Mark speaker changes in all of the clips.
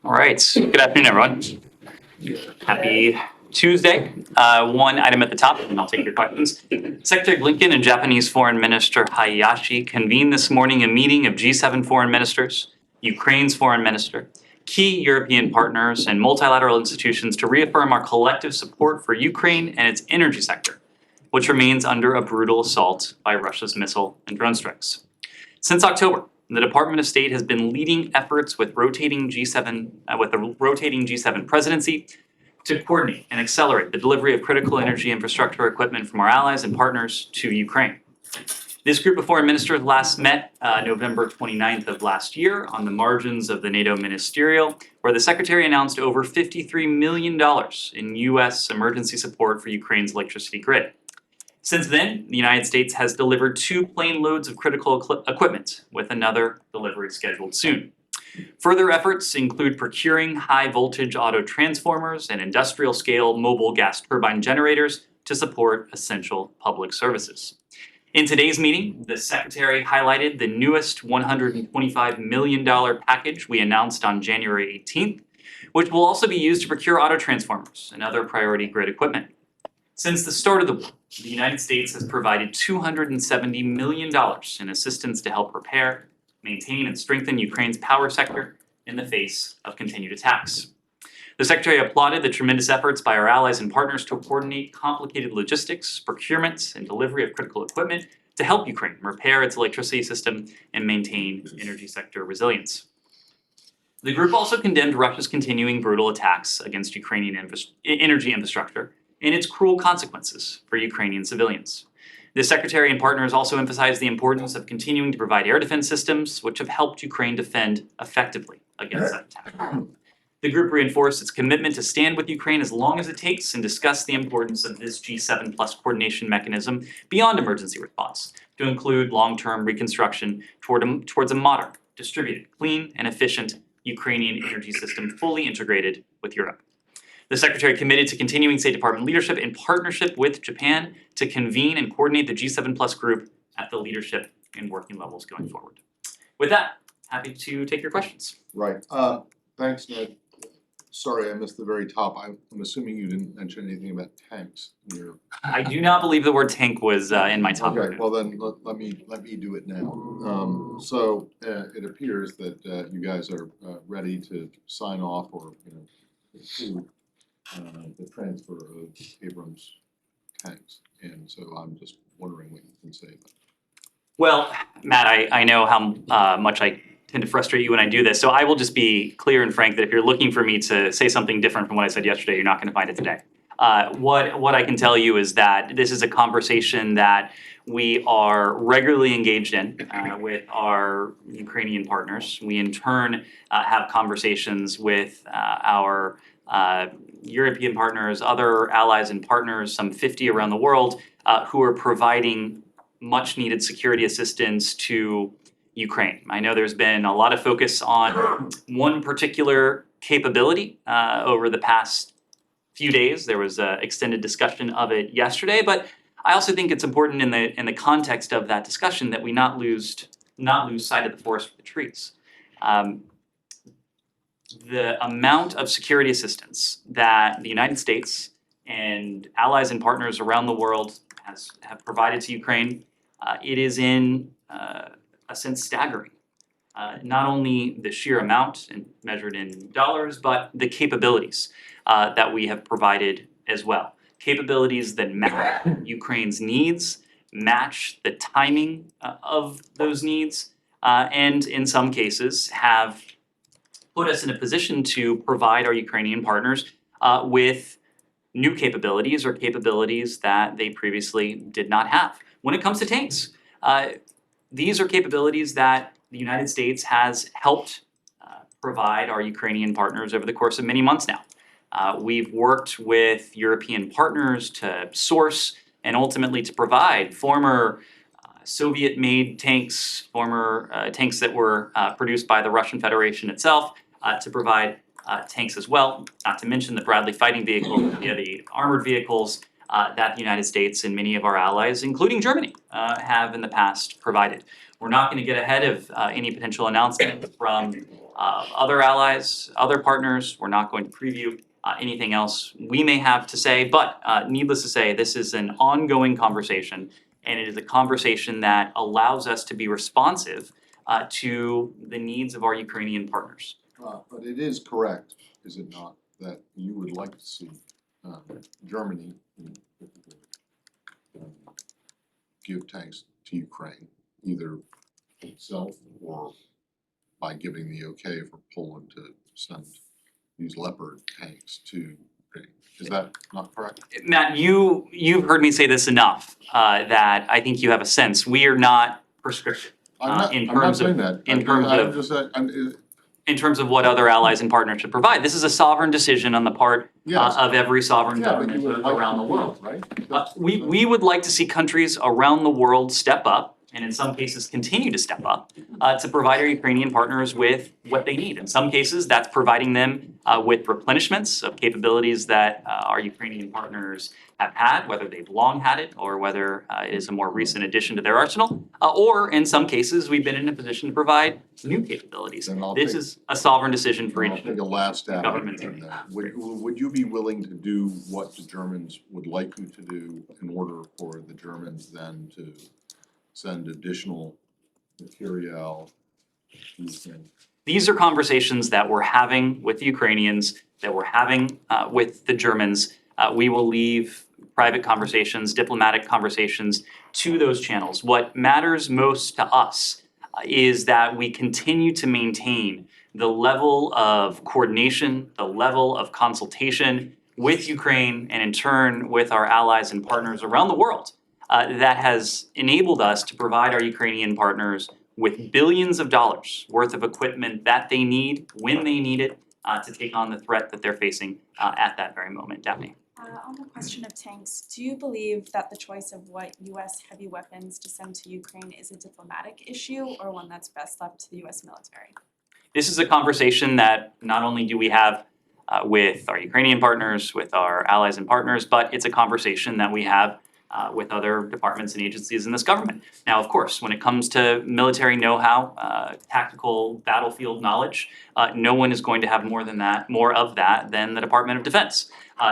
Speaker 1: All right. Good afternoon, everyone. Happy Tuesday. One item at the top, and I'll take your questions. Secretary Blinken and Japanese Foreign Minister Hayashi convened this morning a meeting of G7 foreign ministers, Ukraine's foreign minister, key European partners, and multilateral institutions to reaffirm our collective support for Ukraine and its energy sector, which remains under a brutal assault by Russia's missile and drone strikes. Since October, the Department of State has been leading efforts with the rotating G7 presidency to coordinate and accelerate the delivery of critical energy infrastructure equipment from our allies and partners to Ukraine. This group of foreign ministers last met November 29th of last year on the margins of the NATO ministerial, where the secretary announced over $53 million in U.S. emergency support for Ukraine's electricity grid. Since then, the United States has delivered 2 plane loads of critical equipment, with another delivery scheduled soon. Further efforts include procuring high voltage auto transformers and industrial scale mobile gas turbine generators to support essential public services. In today's meeting, the Secretary highlighted the newest $125 million package we announced on January 18th, which will also be used to procure auto transformers and other priority grid equipment. Since the start of the war, the United States has provided $270 million in assistance to help repair, maintain, and strengthen Ukraine's power sector in the face of continued attacks. The Secretary applauded the tremendous efforts by our allies and partners to coordinate complicated logistics, procurement, and delivery of critical equipment to help Ukraine repair its electricity system and maintain energy sector resilience. The group also condemned Russia's continuing brutal attacks against Ukrainian energy infrastructure and its cruel consequences for Ukrainian civilians. The Secretary and partners also emphasized the importance of continuing to provide air defense systems, which have helped Ukraine defend effectively against that attack. The group reinforced its commitment to stand with Ukraine as long as it takes and discussed the importance of this G7 plus coordination mechanism beyond emergency response, to include long-term reconstruction towards a modern, distributed, clean, and efficient Ukrainian energy system fully integrated with Europe. The Secretary committed to continuing State Department leadership in partnership with Japan to convene and coordinate the G7 plus group at the leadership and working levels going forward. With that, happy to take your questions.
Speaker 2: Right. Thanks, Ned. Sorry, I missed the very top. I'm assuming you didn't mention anything about tanks in your.
Speaker 1: I do not believe the word tank was in my top.
Speaker 2: Okay, well then let me do it now. So it appears that you guys are ready to sign off or approve the transfer of Abrams tanks, and so I'm just wondering what you can say about it.
Speaker 1: Well, Matt, I know how much I tend to frustrate you when I do this, so I will just be clear and frank that if you're looking for me to say something different from what I said yesterday, you're not going to find it today. What I can tell you is that this is a conversation that we are regularly engaged in with our Ukrainian partners. We in turn have conversations with our European partners, other allies and partners, some 50 around the world, who are providing much needed security assistance to Ukraine. I know there's been a lot of focus on one particular capability over the past few days. There was an extended discussion of it yesterday, but I also think it's important in the context of that discussion that we not lose sight of the forest for the trees. The amount of security assistance that the United States and allies and partners around the world have provided to Ukraine, it is in a sense staggering. Not only the sheer amount and measured in dollars, but the capabilities that we have provided as well. Capabilities that match Ukraine's needs, match the timing of those needs, and in some cases have put us in a position to provide our Ukrainian partners with new capabilities or capabilities that they previously did not have. When it comes to tanks, these are capabilities that the United States has helped provide our Ukrainian partners over the course of many months now. We've worked with European partners to source and ultimately to provide former Soviet-made tanks, former tanks that were produced by the Russian Federation itself, to provide tanks as well, not to mention the Bradley fighting vehicle, the armored vehicles that the United States and many of our allies, including Germany, have in the past provided. We're not going to get ahead of any potential announcement from other allies, other partners. We're not going to preview anything else we may have to say, but needless to say, this is an ongoing conversation, and it is a conversation that allows us to be responsive to the needs of our Ukrainian partners.
Speaker 2: But it is correct, is it not, that you would like to see Germany in particular, give tanks to Ukraine, either itself or by giving the okay for Poland to send these Leopard tanks to Ukraine. Is that not correct?
Speaker 1: Matt, you've heard me say this enough that I think you have a sense. We are not prescriptive in
Speaker 2: I'm not
Speaker 1: terms of
Speaker 2: saying that.
Speaker 1: in terms
Speaker 2: I'm
Speaker 1: of
Speaker 2: just,
Speaker 1: in terms of what other allies and partners should provide. This is a sovereign decision on the part
Speaker 2: yes.
Speaker 1: of every sovereign
Speaker 2: Yeah, but
Speaker 1: government
Speaker 2: you would like
Speaker 1: around the
Speaker 2: to,
Speaker 1: world.
Speaker 2: right?
Speaker 1: We would like to see countries around the world step up, and in some cases continue to step up, to provide our Ukrainian partners with what they need. In some cases, that's providing them with replenishments of capabilities that our Ukrainian partners have had, whether they've long had it or whether it is a more recent addition to their arsenal. Or in some cases, we've been in a position to provide new capabilities.
Speaker 2: Then I'll
Speaker 1: This
Speaker 2: take-
Speaker 1: is a sovereign decision for
Speaker 2: I'll
Speaker 1: each.
Speaker 2: take a last stab at
Speaker 1: government.
Speaker 2: it then. Would you be willing to do what the Germans would like you to do in order for the Germans then to send additional material to Ukraine?
Speaker 1: These are conversations that we're having with the Ukrainians, that we're having with the Germans. We will leave private conversations, diplomatic conversations to those channels. What matters most to us is that we continue to maintain the level of coordination, the level of consultation with Ukraine, and in turn with our allies and partners around the world that has enabled us to provide our Ukrainian partners with billions of dollars worth of equipment that they need, when they need it, to take on the threat that they're facing at that very moment. Daphne.
Speaker 3: On the question of tanks, do you believe that the choice of what US heavy weapons to send to Ukraine is a diplomatic issue or one that's best left to the US military?
Speaker 1: This is a conversation that not only do we have with our Ukrainian partners, with our allies and partners, but it's a conversation that we have with other departments and agencies in this government. Now, of course, when it comes to military know-how, tactical battlefield knowledge, no one is going to have more of that than the Department of Defense.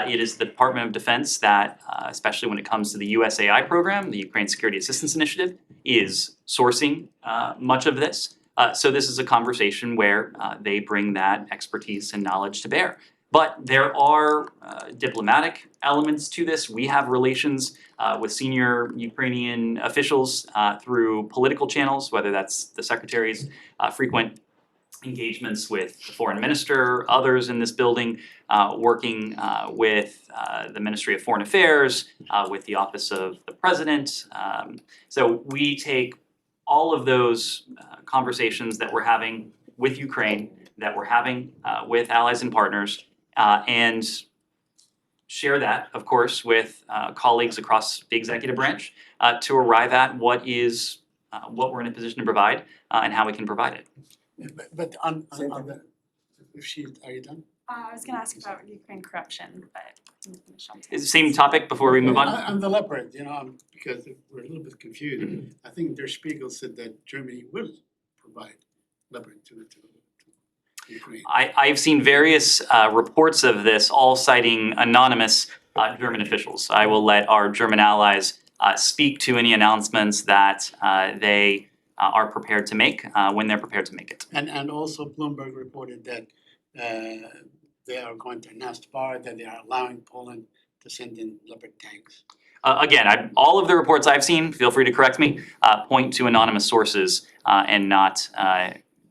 Speaker 1: It is the Department of Defense that, especially when it comes to the USAI program, the Ukraine Security Assistance Initiative, is sourcing much of this. So this is a conversation where they bring that expertise and knowledge to bear. But there are diplomatic elements to this. We have relations with senior Ukrainian officials through political channels, whether that's the Secretary's frequent engagements with the foreign minister, others in this building, working with the Ministry of Foreign Affairs, with the Office of the President. So we take all of those conversations that we're having with Ukraine, that we're having with allies and partners, and share that, of course, with colleagues across the executive branch to arrive at what we're in a position to provide and how we can provide it.
Speaker 4: But on the, are you done?
Speaker 3: I was gonna ask about Ukraine corruption, but didn't finish on
Speaker 1: Is
Speaker 3: tanks.
Speaker 1: the same topic before we move on?
Speaker 4: On the Leopard, because we're a little bit confused. I think Der Spiegel said that Germany will provide Leopard to Ukraine.
Speaker 1: I've seen various reports of this, all citing anonymous German officials. I will let our German allies speak to any announcements that they are prepared to make when they're prepared to make it.
Speaker 4: And also Bloomberg reported that they are going to announce tomorrow that they are allowing Poland to send in Leopard tanks.
Speaker 1: Again, all of the reports I've seen, feel free to correct me, point to anonymous sources and not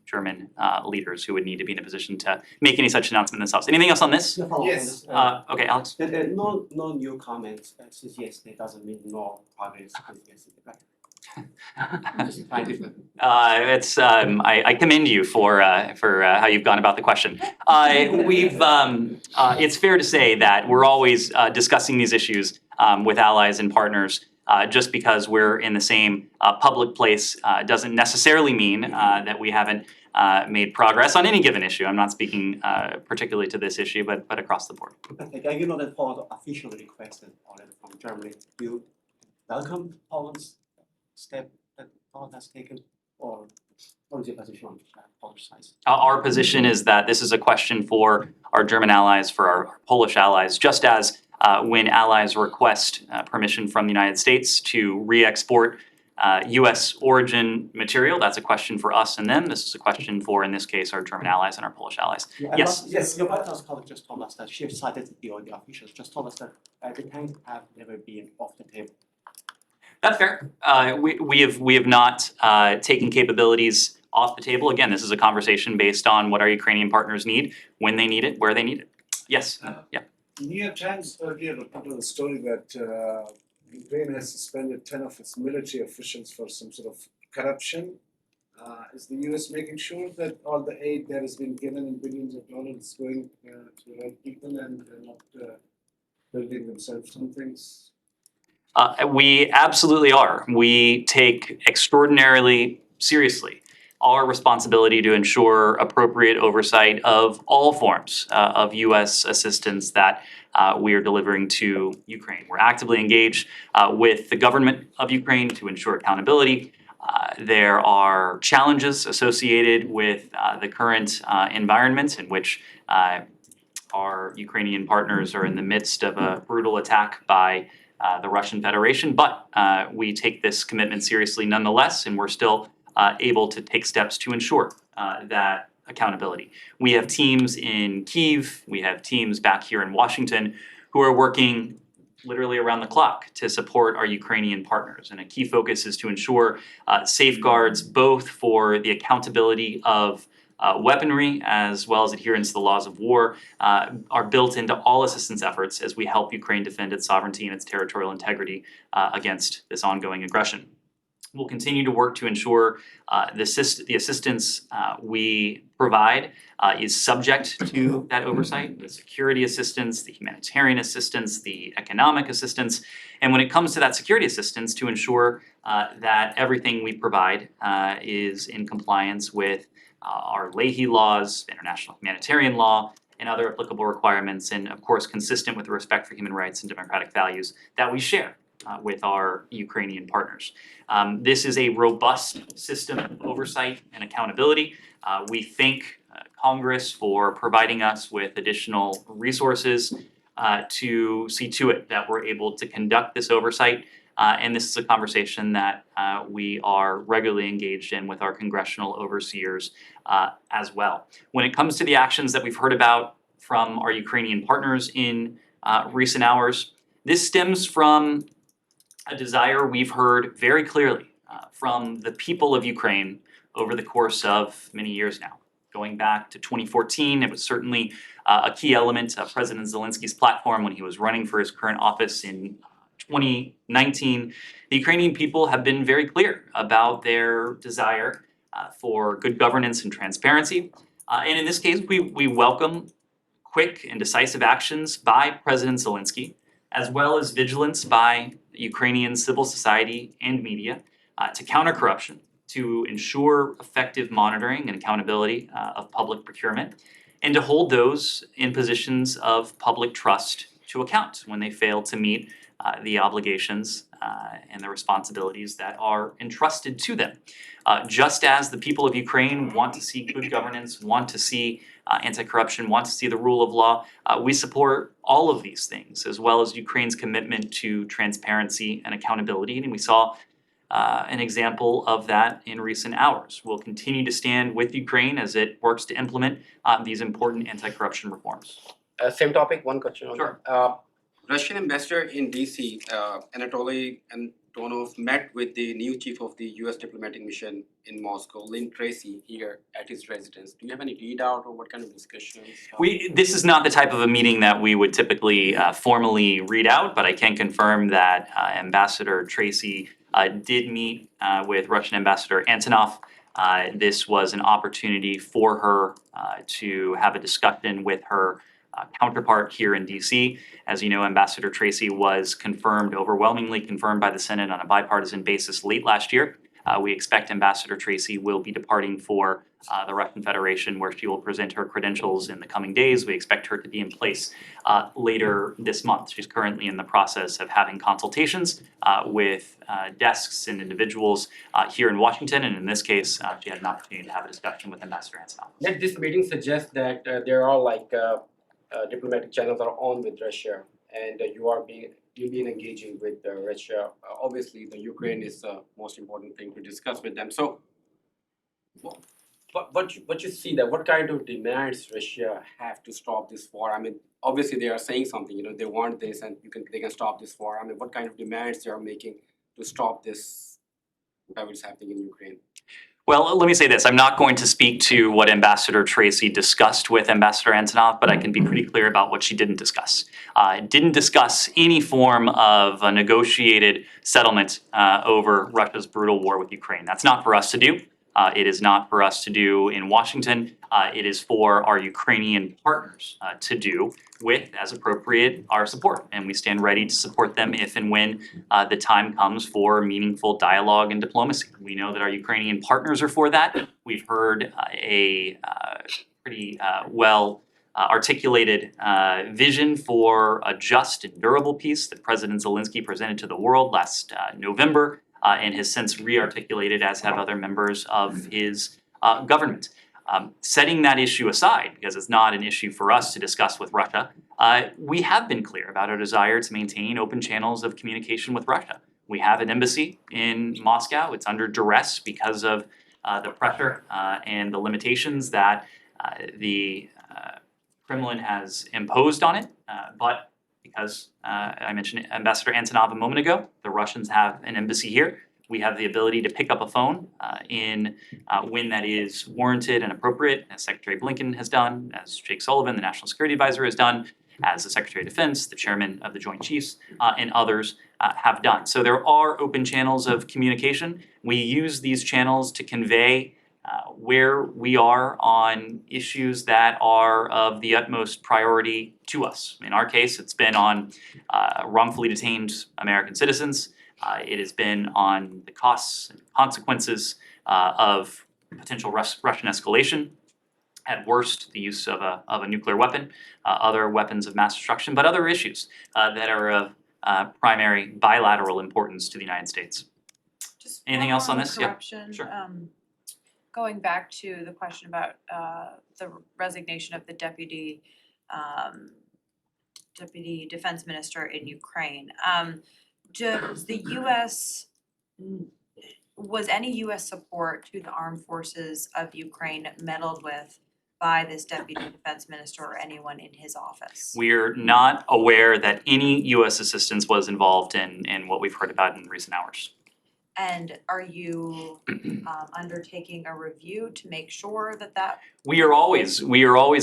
Speaker 1: German leaders who would need to be in a position to make any such announcement themselves. Anything else on this?
Speaker 5: No problem.
Speaker 4: Yes.
Speaker 1: Okay, Alex.
Speaker 5: No new comments since yesterday doesn't mean no progress since yesterday, right? Just trying to-
Speaker 1: I commend you for how you've gone about the question. It's fair to say that we're always discussing these issues with allies and partners. Just because we're in the same public place doesn't necessarily mean that we haven't made progress on any given issue. I'm not speaking particularly to this issue, but across the board.
Speaker 5: Okay, you know that Poland officially requested already from Germany. You welcome Poland's step that Poland has taken, or What is your position on that? Apologize.
Speaker 1: Our position is that this is a question for our German allies, for our Polish allies, just as when allies request permission from the United States to re-export US origin material, that's a question for us and them. This is a question for, in this case, our German allies and our Polish allies. Yes.
Speaker 5: Yes, your White House colleague just told us that she cited the officials just told us that the tanks have never been off the table.
Speaker 1: That's fair. We have not taken capabilities off the table. Again, this is a conversation based on what our Ukrainian partners need, when they need it, where they need it. Yes, yeah.
Speaker 6: New York Times earlier reported a story that Ukraine has suspended 10 of its military officials for some sort of corruption. Is the US making sure that all the aid that has been given in billions of dollars is going to the right people and they're not building themselves some things?
Speaker 1: We absolutely are. We take extraordinarily seriously our responsibility to ensure appropriate oversight of all forms of US assistance that we are delivering to Ukraine. We're actively engaged with the government of Ukraine to ensure accountability. There are challenges associated with the current environment in which our Ukrainian partners are in the midst of a brutal attack by the Russian Federation, but we take this commitment seriously nonetheless, and we're still able to take steps to ensure that accountability. We have teams in Kyiv, we have teams back here in Washington who are working literally around the clock to support our Ukrainian partners. And a key focus is to ensure safeguards both for the accountability of weaponry as well as adherence to the laws of war are built into all assistance efforts as we help Ukraine defend its sovereignty and its territorial integrity against this ongoing aggression. We'll continue to work to ensure the assistance we provide is subject to that oversight, the security assistance, the humanitarian assistance, the economic assistance. And when it comes to that security assistance, to ensure that everything we provide is in compliance with our Leahy laws, international humanitarian law, and other applicable requirements, and of course consistent with the respect for human rights and democratic values that we share with our Ukrainian partners. This is a robust system of oversight and accountability. We thank Congress for providing us with additional resources to see to it that we're able to conduct this oversight. And this is a conversation that we are regularly engaged in with our congressional overseers as well. When it comes to the actions that we've heard about from our Ukrainian partners in recent hours, this stems from a desire we've heard very clearly from the people of Ukraine over the course of many years now. Going back to 2014, it was certainly a key element of President Zelensky's platform when he was running for his current office in 2019. The Ukrainian people have been very clear about their desire for good governance and transparency. And in this case, we welcome quick and decisive actions by President Zelensky, as well as vigilance by Ukrainian civil society and media to counter corruption, to ensure effective monitoring and accountability of public procurement, and to hold those in positions of public trust to account when they fail to meet the obligations and the responsibilities that are entrusted to them. Just as the people of Ukraine want to see good governance, want to see anti-corruption, want to see the rule of law, we support all of these things, as well as Ukraine's commitment to transparency and accountability. And we saw an example of that in recent hours. We'll continue to stand with Ukraine as it works to implement these important anti-corruption reforms.
Speaker 7: Same topic, one question on
Speaker 1: Sure.
Speaker 7: that.
Speaker 8: Russian ambassador in DC, Anatoly Antonov, met with the new chief of the US diplomatic mission in Moscow, Lynn Tracy, here at his residence. Do you have any readout or what kind of discussions?
Speaker 1: This is not the type of a meeting that we would typically formally read out, but I can confirm that Ambassador Tracy did meet with Russian Ambassador Antonov. This was an opportunity for her to have a discussion with her counterpart here in DC. As you know, Ambassador Tracy was overwhelmingly confirmed by the Senate on a bipartisan basis late last year We expect Ambassador Tracy will be departing for the Russian Federation, where she will present her credentials in the coming days. We expect her to be in place later this month. She's currently in the process of having consultations with desks and individuals here in Washington, and in this case, she had an opportunity to have a discussion with Ambassador Antonov.
Speaker 5: Let this meeting suggest that there are like diplomatic channels are on with Russia, and you've been engaging with Russia. Obviously, the Ukraine is the most important thing to discuss with them. So, what you see that what kind of demands Russia have to stop this war? I mean, obviously they are saying something. They want this, and they can stop this war. I mean, what kind of demands they are making to stop this? Whatever is happening in Ukraine.
Speaker 1: Well, let me say this. I'm not going to speak to what Ambassador Tracy discussed with Ambassador Antonov, but I can be pretty clear about what she didn't discuss. Didn't discuss any form of a negotiated settlement over Russia's brutal war with Ukraine. That's not for us to do. It is not for us to do in Washington. It is for our Ukrainian partners to do with, as appropriate, our support. And we stand ready to support them if and when the time comes for meaningful dialogue and diplomacy. We know that our Ukrainian partners are for that. We've heard a pretty well articulated vision for a just and durable peace that President Zelensky presented to the world last November. And has since re-articulated, as have other members of his government. Setting that issue aside, because it's not an issue for us to discuss with Russia, we have been clear about our desire to maintain open channels of communication with Russia. We have an embassy in Moscow. It's under duress because of the pressure and the limitations that the Kremlin has imposed on it, but because I mentioned Ambassador Antonov a moment ago, the Russians have an embassy here. We have the ability to pick up a phone when that is warranted and appropriate, as Secretary Blinken has done, as Jake Sullivan, the National Security Advisor, has done, as the Secretary of Defense, the Chairman of the Joint Chiefs, and others have done. So there are open channels of communication. We use these channels to convey where we are on issues that are of the utmost priority to us. In our case, it's been on wrongfully detained American citizens. It has been on the costs and consequences of potential Russian escalation. At worst, the use of a nuclear weapon, other weapons of mass destruction, but other issues that are of primary bilateral importance to the United States.
Speaker 9: Just
Speaker 1: Anything
Speaker 9: one
Speaker 1: else on
Speaker 9: more
Speaker 1: this? Yeah,
Speaker 9: correction.
Speaker 1: sure.
Speaker 9: Going back to the question about the resignation of the deputy defense minister in Ukraine. Does the US, was any US support to the armed forces of Ukraine meddled with by this deputy defense minister or anyone in his office?
Speaker 1: We're not aware that any U.S. assistance was involved in what we've heard about in recent hours.
Speaker 9: And are you undertaking a review to make sure that
Speaker 1: We are always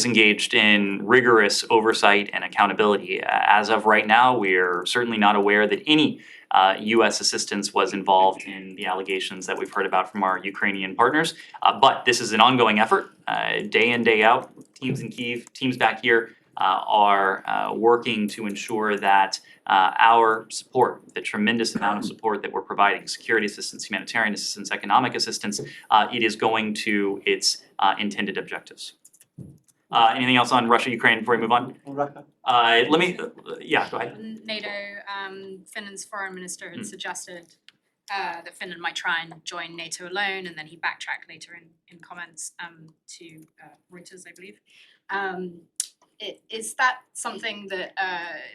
Speaker 1: engaged in rigorous oversight and accountability. As of right now, we are certainly not aware that any U.S. assistance was involved in the allegations that we've heard about from our Ukrainian partners. But this is an ongoing effort, day in, day out. Teams in Kyiv, teams back here are working to ensure that our support, the tremendous amount of support that we're providing, security assistance, humanitarian assistance, economic assistance, it is going to its intended objectives. Anything else on Russia, Ukraine before we move on? Let me, yeah, go ahead.
Speaker 10: NATO, Finland's foreign minister had suggested that Finland might try and join NATO alone, and then he backtracked later in comments to Reuters, I believe. Is that something that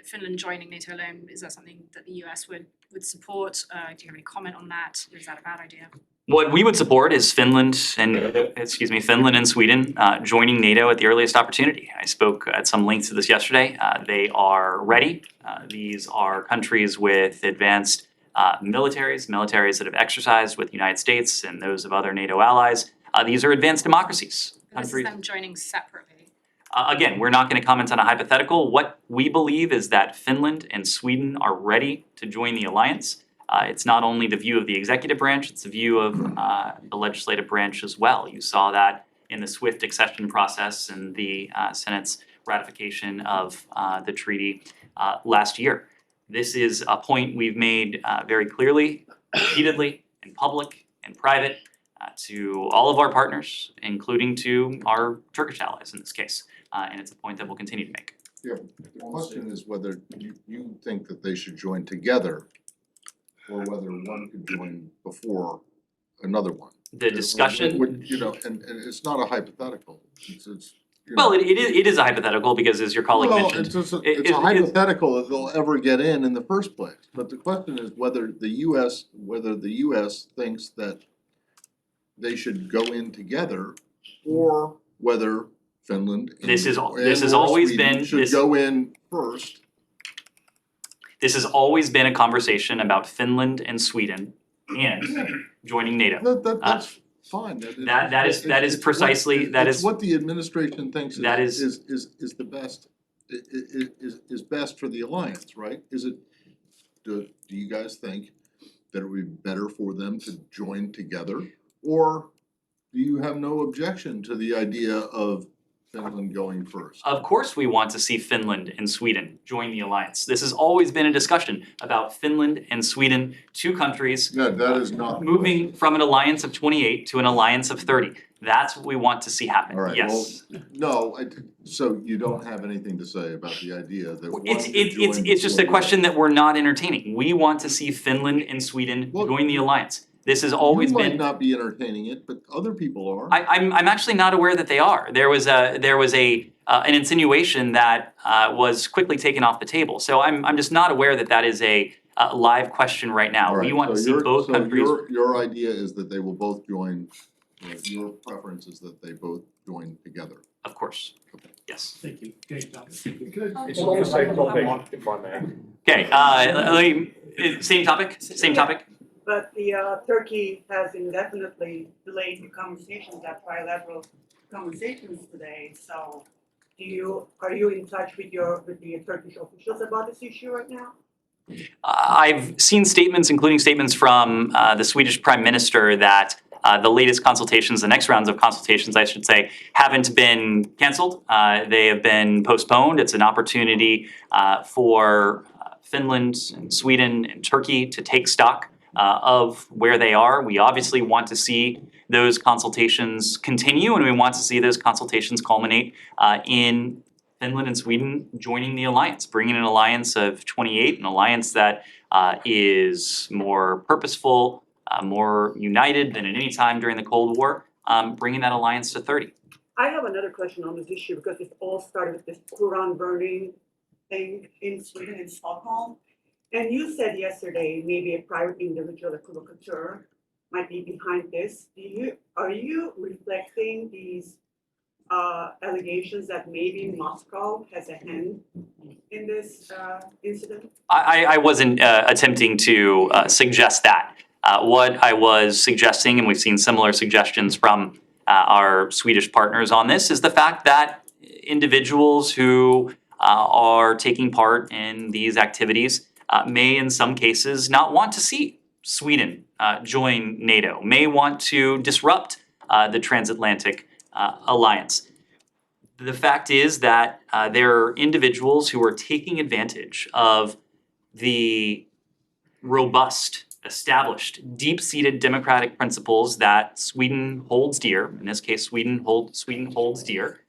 Speaker 10: Finland joining NATO alone, is that something that the US would support? Do you have any comment on that? Or is that a bad idea?
Speaker 1: What we would support is Finland and Sweden joining NATO at the earliest opportunity. I spoke at some length to this yesterday. They are ready. These are countries with advanced militaries that have exercised with the United States and those of other NATO allies. These are advanced democracies.
Speaker 10: This is them joining separately.
Speaker 1: Again, we're not going to comment on a hypothetical. What we believe is that Finland and Sweden are ready to join the alliance. It's not only the view of the executive branch, it's the view of the legislative branch as well. You saw that in the swift accession process and the Senate's ratification of the treaty last year. This is a point we've made very clearly, repeatedly, in public, and private, to all of our partners, including to our Turkish allies in this case. And it's a point that we'll continue to make.
Speaker 2: Yeah, the question is whether you think that they should join together or whether one could join before another one.
Speaker 1: The discussion,
Speaker 2: You know, and it's not a hypothetical, it's, you
Speaker 1: well,
Speaker 2: know.
Speaker 1: it is a hypothetical because as your colleague
Speaker 2: Well,
Speaker 1: mentioned,
Speaker 2: it's just a-
Speaker 1: it-
Speaker 2: it's a
Speaker 1: it-
Speaker 2: hypothetical that they'll ever get in the first place, but the question is whether the US thinks that they should go in together or whether Finland and
Speaker 1: This has
Speaker 2: or
Speaker 1: always
Speaker 2: Sweden
Speaker 1: been-
Speaker 2: should
Speaker 1: this-
Speaker 2: go in first.
Speaker 1: this has always been a conversation about Finland and Sweden and joining NATO.
Speaker 2: That's fine,
Speaker 1: that is
Speaker 2: it's what-
Speaker 1: precisely- that
Speaker 2: it's
Speaker 1: is-
Speaker 2: what the administration thinks
Speaker 1: that
Speaker 2: is the best, is best for the alliance, right? Is it, do you guys think that it would be better for them to join together? Or do you have no objection to the idea of Finland going first?
Speaker 1: Of course, we want to see Finland and Sweden join the alliance. This has always been a discussion about Finland and Sweden, two countries
Speaker 2: No, that is not.
Speaker 1: moving from an alliance of 28 to an alliance of 30. That's what we want to see happen,
Speaker 2: All right,
Speaker 1: yes.
Speaker 2: No, so you don't have anything to say about the idea that one
Speaker 1: It's
Speaker 2: could
Speaker 1: it's
Speaker 2: join
Speaker 1: it's just a
Speaker 2: before the
Speaker 1: question that we're not entertaining. We want to see Finland and Sweden
Speaker 2: Well,
Speaker 1: join the alliance. This has always
Speaker 2: You might
Speaker 1: been,
Speaker 2: not be entertaining it, but other people are.
Speaker 1: I'm actually not aware that they are. There was an insinuation that was quickly taken off the table. So I'm just not aware that that is a live question right now.
Speaker 2: All right,
Speaker 1: We want to
Speaker 2: so
Speaker 1: see both countries.
Speaker 2: your idea is that they will both join, your preference is that they both join together.
Speaker 1: Of course, yes.
Speaker 4: Thank you.
Speaker 6: It's on the same topic, if I may.
Speaker 1: Okay, same topic?
Speaker 11: But Turkey has indefinitely delayed the conversations, that trilateral conversations today, so are you in touch with the Turkish officials about this issue right now?
Speaker 1: I've seen statements, including statements from the Swedish Prime Minister that the latest consultations, the next rounds of consultations, I should say, haven't been canceled. They have been postponed. It's an opportunity for Finland and Sweden and Turkey to take stock of where they are. We obviously want to see those consultations continue, and we want to see those consultations culminate in Finland and Sweden joining the alliance, bringing an alliance of 28, an alliance that is more purposeful, more united than at any time during the Cold War, bringing that alliance to 30.
Speaker 11: I have another question on this issue because it all started with this Quran burning thing in Sweden, in Stockholm. And you said yesterday maybe a private individual, a provocateur, might be behind this. Are you reflecting these allegations that maybe Moscow has a hand in this incident?
Speaker 1: I wasn't attempting to suggest that. What I was suggesting, and we've seen similar suggestions from our Swedish partners on this, is the fact that individuals who are taking part in these activities may in some cases not want to see Sweden join NATO, may want to disrupt the transatlantic alliance. The fact is that there are individuals who are taking advantage of the robust, established, deep-seated democratic principles that Sweden holds dear, in this case Sweden holds dear,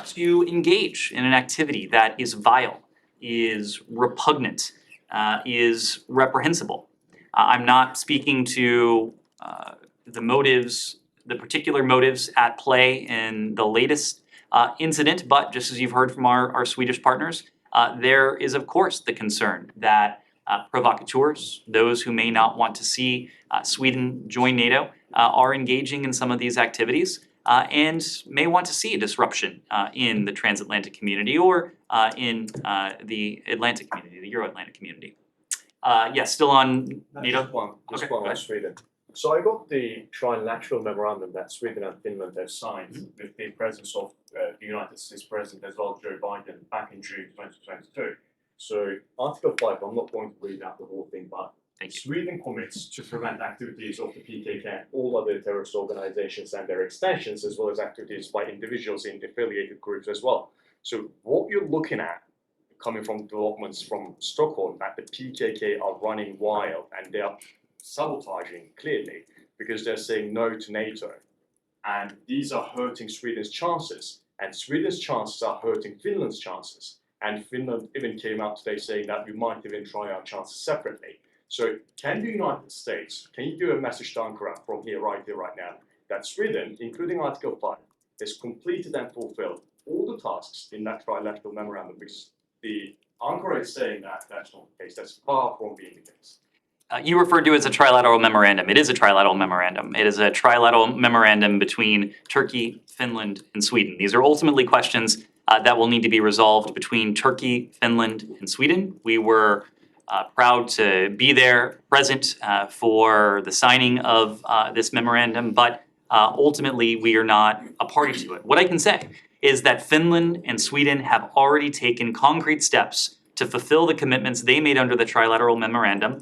Speaker 1: to engage in an activity that is vile, is repugnant, is reprehensible. I'm not speaking to the motives, the particular motives at play in the latest incident, but just as you've heard from our Swedish partners, there is of course the concern that provocateurs, those who may not want to see Sweden join NATO, are engaging in some of these activities and may want to see a disruption in the transatlantic community or in the Atlantic community, the Euro-Atlantic community. Yes, still on NATO?
Speaker 6: Just
Speaker 1: Okay,
Speaker 6: one
Speaker 1: go
Speaker 6: on
Speaker 1: ahead.
Speaker 6: Sweden. So I got the trilateral memorandum that Sweden and Finland have signed with the presence of the United States President as well, Joe Biden, back in June 2022. So Article 5, I'm not going to read out the whole thing, but
Speaker 1: Thank you.
Speaker 6: Sweden commits to prevent activities of the PKK and all other terrorist organizations and their extensions, as well as activities by individuals in affiliated groups as well. So what you're looking at, coming from developments from Stockholm, that the PKK are running wild and they are sabotaging, clearly,
Speaker 12: because they're saying no to NATO. And these are hurting Sweden's chances, and Sweden's chances are hurting Finland's chances. And Finland even came out today saying that we might even try our chances separately. So can the United States, can you do a message to Ankara from here, right now, that Sweden, including Article 5, has completed and fulfilled all the tasks in that trilateral memorandum? Because the Ankara is saying that that's not the case, that's far from being the case.
Speaker 1: You referred to it as a trilateral memorandum. It is a trilateral memorandum. It is a trilateral memorandum between Turkey, Finland, and Sweden. These are ultimately questions that will need to be resolved between Turkey, Finland, and Sweden. We were proud to be there, present for the signing of this memorandum, but ultimately we are not a party to it. What I can say is that Finland and Sweden have already taken concrete steps to fulfill the commitments they made under the trilateral memorandum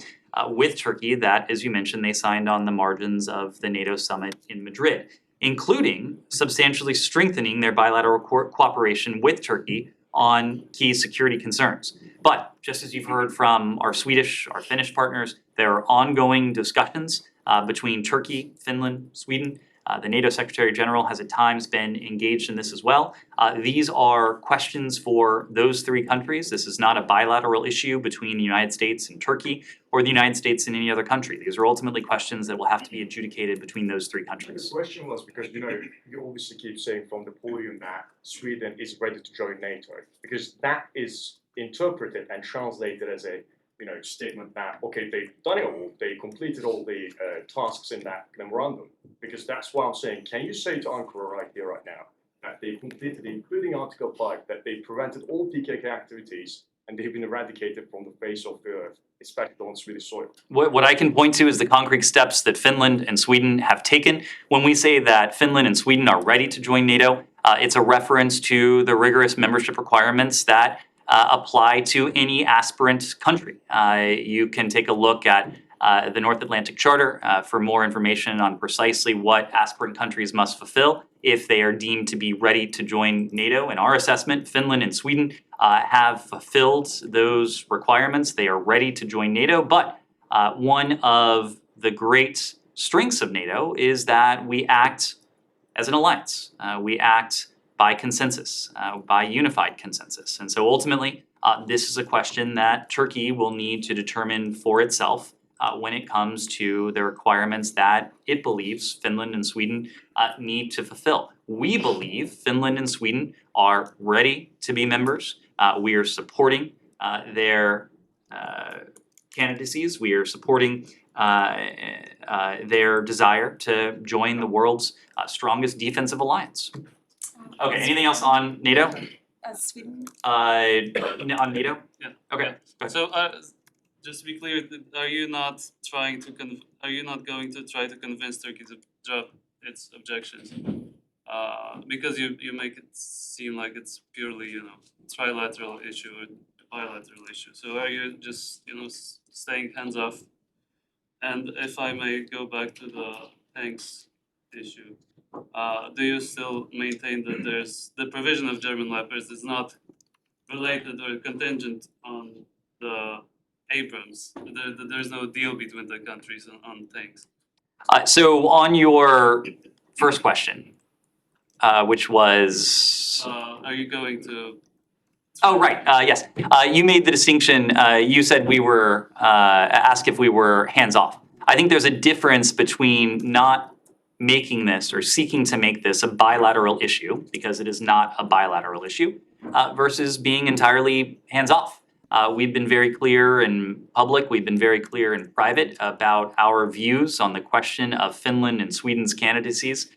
Speaker 1: with Turkey that, as you mentioned, they signed on the margins of the NATO summit in Madrid, including substantially strengthening their bilateral cooperation with Turkey on key security concerns. But just as you've heard from our Swedish, our Finnish partners, there are ongoing discussions between Turkey, Finland, Sweden. The NATO Secretary General has at times been engaged in this as well. These are questions for those three countries. This is not a bilateral issue between the United States and Turkey or the United States and any other country. These are ultimately questions that will have to be adjudicated between those three countries.
Speaker 12: The question was because, you obviously keep saying from the podium that Sweden is ready to join NATO, because that is interpreted and translated as a statement that, okay, they've done it all, they completed all the tasks in that memorandum. Because that's why I'm saying, can you say to Ankara right here, right now, that they completed, including Article 5, that they prevented all PKK activities and they've been eradicated from the face of the earth, especially on Swedish soil?
Speaker 1: What I can point to is the concrete steps that Finland and Sweden have taken. When we say that Finland and Sweden are ready to join NATO, it's a reference to the rigorous membership requirements that apply to any aspirant country. You can take a look at the North Atlantic Charter for more information on precisely what aspirant countries must fulfill if they are deemed to be ready to join NATO. In our assessment, Finland and Sweden have fulfilled those requirements. They are ready to join NATO, but one of the great strengths of NATO is that we act as an alliance. We act by consensus, by unified consensus. And so ultimately, this is a question that Turkey will need to determine for itself when it comes to the requirements that it believes Finland and Sweden need to fulfill. We believe Finland and Sweden are ready to be members. We are supporting their candidacies. We are supporting their desire to join the world's strongest defensive alliance. Okay, anything else on NATO?
Speaker 3: Sweden?
Speaker 1: On NATO?
Speaker 13: Yeah.
Speaker 1: Okay.
Speaker 13: So, just to be clear, are you not going to try to convince Turkey to drop its objections? Because you make it seem like it's purely, trilateral issue or bilateral issue. So are you just, staying hands off? And if I may go back to the tanks issue, do you still maintain that there's the provision of German Leopards is not related or contingent on the Abrams? There's no deal between the countries on tanks.
Speaker 1: So on your first question, which was
Speaker 13: Are you going to?
Speaker 1: Oh, right, yes. You made the distinction, you said we were, asked if we were hands-off. I think there's a difference between not making this or seeking to make this a bilateral issue, because it is not a bilateral issue, versus being entirely hands-off. We've been very clear in public, we've been very clear in private about our views on the question of Finland and Sweden's candidacies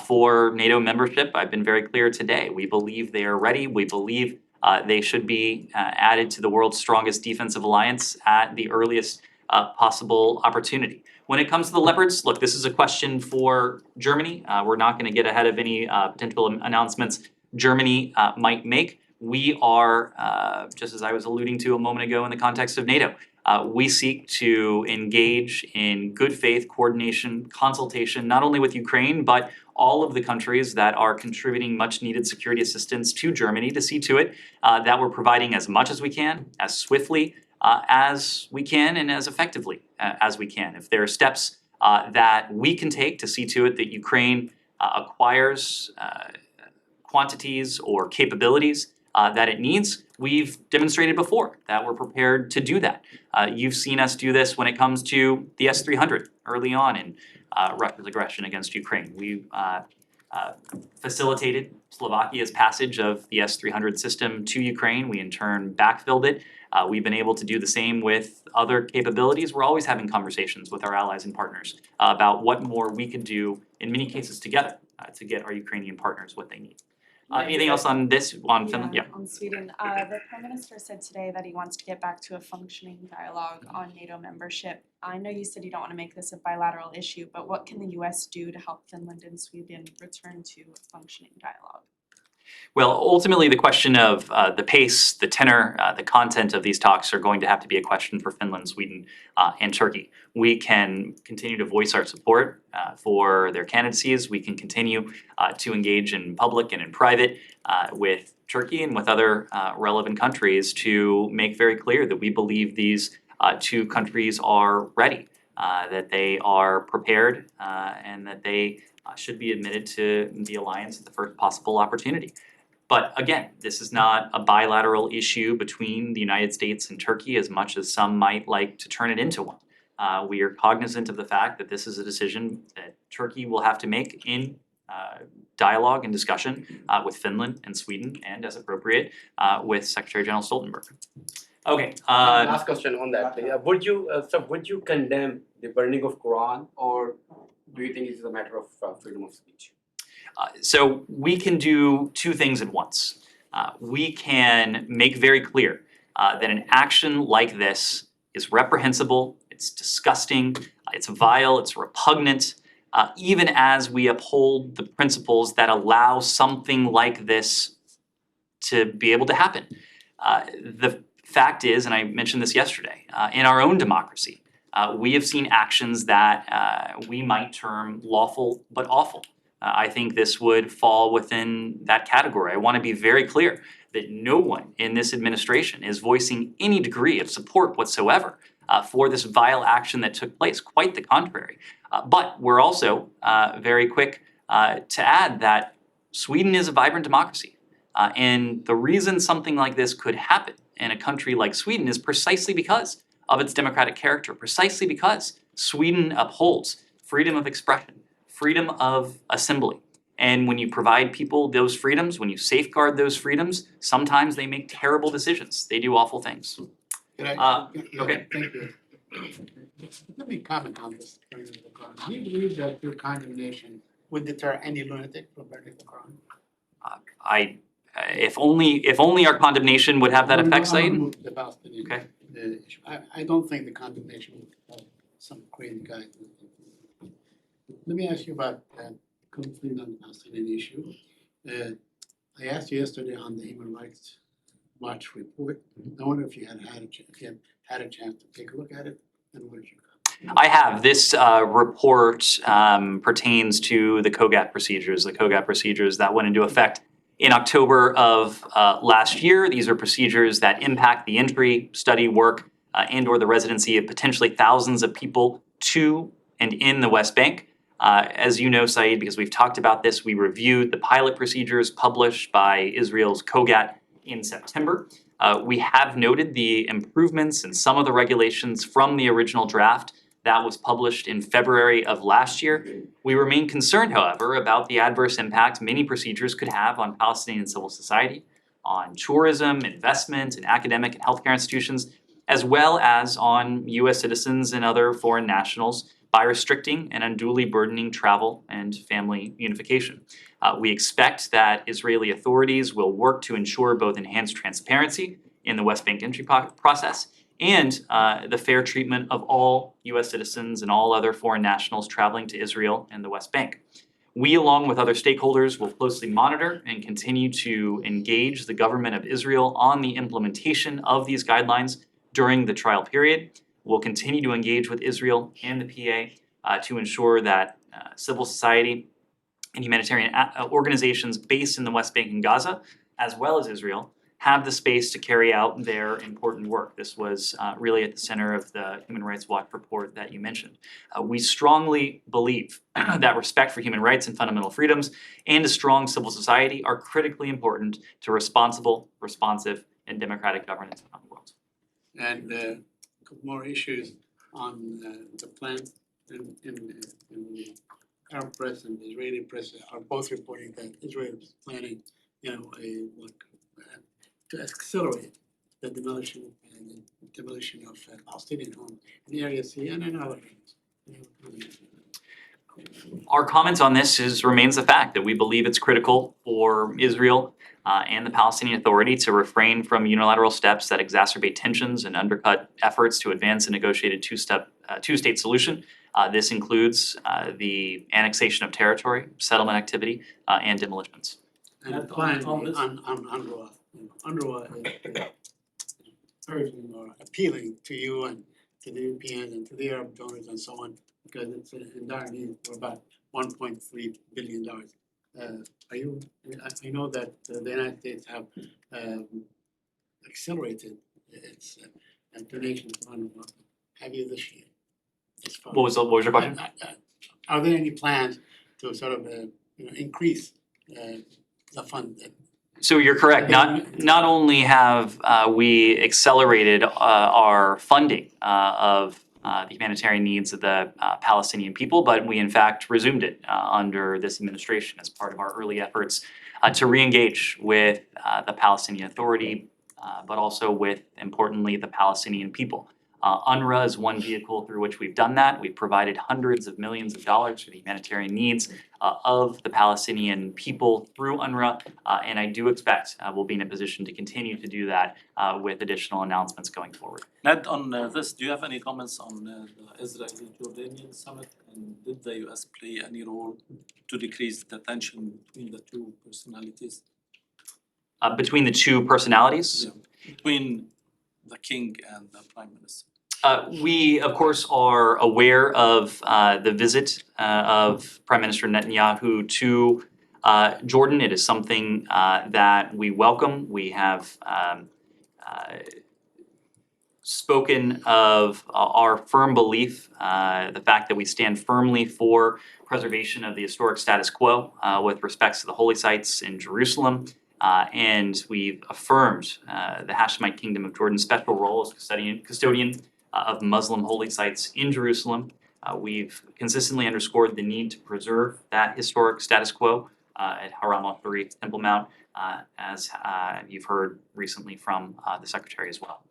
Speaker 1: for NATO membership. I've been very clear today. We believe they are ready. We believe they should be added to the world's strongest defensive alliance at the earliest possible opportunity. When it comes to the Leopards, look, this is a question for Germany. We're not going to get ahead of any potential announcements Germany might make. We are, just as I was alluding to a moment ago in the context of NATO, we seek to engage in good faith coordination, consultation, not only with Ukraine, but all of the countries that are contributing much needed security assistance to Germany to see to it that we're providing as much as we can, as swiftly as we can, and as effectively as we can. If there are steps that we can take to see to it that Ukraine acquires quantities or capabilities that it needs. We've demonstrated before that we're prepared to do that. You've seen us do this when it comes to the S-300 early on in Russia's aggression against Ukraine. We facilitated Slovakia's passage of the S-300 system to Ukraine. We in turn backfilled it. We've been able to do the same with other capabilities. We're always having conversations with our allies and partners about what more we could do, in many cases together, to get our Ukrainian partners what they need. Anything else on this, on Finland? Yeah.
Speaker 3: On Sweden, the Prime Minister said today that he wants to get back to a functioning dialogue on NATO membership. I know you said you don't want to make this a bilateral issue, but what can the US do to help Finland and Sweden return to a functioning dialogue?
Speaker 1: Well, ultimately, the question of the pace, the tenor, the content of these talks are going to have to be a question for Finland, Sweden, and Turkey. We can continue to voice our support for their candidacies. We can continue to engage in public and in private with Turkey and with other relevant countries to make very clear that we believe these two countries are ready, that they are prepared, and that they should be admitted to the alliance at the first possible opportunity. But again, this is not a bilateral issue between the United States and Turkey as much as some might like to turn it into one. We are cognizant of the fact that this is a decision that Turkey will have to make in dialogue and discussion with Finland and Sweden, and as appropriate, with Secretary General Stoltenberg. Okay.
Speaker 5: Last question on that. Would you condemn the burning of Quran, or do you think it is a matter of freedom of speech?
Speaker 1: So we can do two things at once. We can make very clear that an action like this is reprehensible, it's disgusting, it's vile, it's repugnant, even as we uphold the principles that allow something like this to be able to happen. The fact is, and I mentioned this yesterday, in our own democracy, we have seen actions that we might term lawful but awful. I think this would fall within that category. I want to be very clear that no one in this administration is voicing any degree of support whatsoever for this vile action that took place. Quite the contrary. But we're also very quick to add that Sweden is a vibrant democracy. And the reason something like this could happen in a country like Sweden is precisely because of its democratic character, precisely because Sweden upholds freedom of expression, freedom of assembly. And when you provide people those freedoms, when you safeguard those freedoms, sometimes they make terrible decisions. They do awful things. Okay.
Speaker 4: Thank you. Let me comment on this. Do you believe that your condemnation would deter any lunatic from burning the Quran?
Speaker 1: If only our condemnation would have that effect, Said.
Speaker 4: The Palestinian
Speaker 1: Okay.
Speaker 4: issue. I don't think the condemnation would have some crazy guy. Let me ask you about completely on the Palestinian issue. I asked you yesterday on the Human Rights Watch report. I wonder if you had a chance to take a look at it, and what did you come?
Speaker 1: I have. This report pertains to the COGAT procedures, that went into effect in October of last year. These are procedures that impact the entry, study, work, and or the residency of potentially thousands of people to and in the West Bank. As you know, Said, because we've talked about this, we reviewed the pilot procedures published by Israel's COGAT in September. We have noted the improvements in some of the regulations from the original draft that was published in February of last year. We remain concerned, however, about the adverse impact many procedures could have on Palestinian civil society, on tourism, investment, and academic and healthcare institutions, as well as on U.S. citizens and other foreign nationals by restricting and unduly burdening travel and family unification. We expect that Israeli authorities will work to ensure both enhanced transparency in the West Bank entry process and the fair treatment of all U.S. citizens and all other foreign nationals traveling to Israel and the West Bank. We, along with other stakeholders, will closely monitor and continue to engage the government of Israel on the implementation of these guidelines during the trial period. We'll continue to engage with Israel and the PA to ensure that civil society and humanitarian organizations based in the West Bank and Gaza, as well as Israel, have the space to carry out their important work. This was really at the center of the Human Rights Watch report that you mentioned. We strongly believe that respect for human rights and fundamental freedoms and a strong civil society are critically important to responsible, responsive, and democratic governance around the world.
Speaker 4: And a couple more issues on the plan in the Arab press and the Israeli press are both reporting that Israel is planning, to accelerate the demolition of Palestinian homes in Area C and in other areas.
Speaker 1: Our comments on this remains the fact that we believe it's critical for Israel and the Palestinian Authority to refrain from unilateral steps that exacerbate tensions and undercut efforts to advance a negotiated two-state solution. This includes the annexation of territory, settlement activity, and demolitions.
Speaker 4: And finally, on UNRWA. UNRWA is urging or appealing to you and to the Europeans and to the Arab donors and so on, because it's in dire need for about $1.3 billion. I know that the United States have accelerated its donation to UNRWA. Have you this year?
Speaker 1: What was your question?
Speaker 4: Are there any plans to sort of increase the fund?
Speaker 1: So you're correct. Not only have we accelerated our funding of the humanitarian needs of the Palestinian people, but we in fact resumed it under this administration as part of our early efforts to re-engage with the Palestinian Authority, but also with, importantly, the Palestinian people. UNRWA is one vehicle through which we've done that. We've provided hundreds of millions of dollars for the humanitarian needs of the Palestinian people through UNRWA, and I do expect we'll be in a position to continue to do that with additional announcements going forward.
Speaker 14: Ned, on this, do you have any comments on the Israeli-Jordanian summit? And did the US play any role to decrease the tension between the two personalities?
Speaker 1: Between the two personalities?
Speaker 14: Yeah. Between the king and the prime minister.
Speaker 1: We, of course, are aware of the visit of Prime Minister Netanyahu to Jordan. It is something that we welcome. We have spoken of our firm belief, the fact that we stand firmly for preservation of the historic status quo with respect to the holy sites in Jerusalem. And we've affirmed the Hashemite Kingdom of Jordan's special role as custodian of Muslim holy sites in Jerusalem. We've consistently underscored the need to preserve that historic status quo at Haram al-Sharif, Temple Mount, as you've heard recently from the Secretary as well.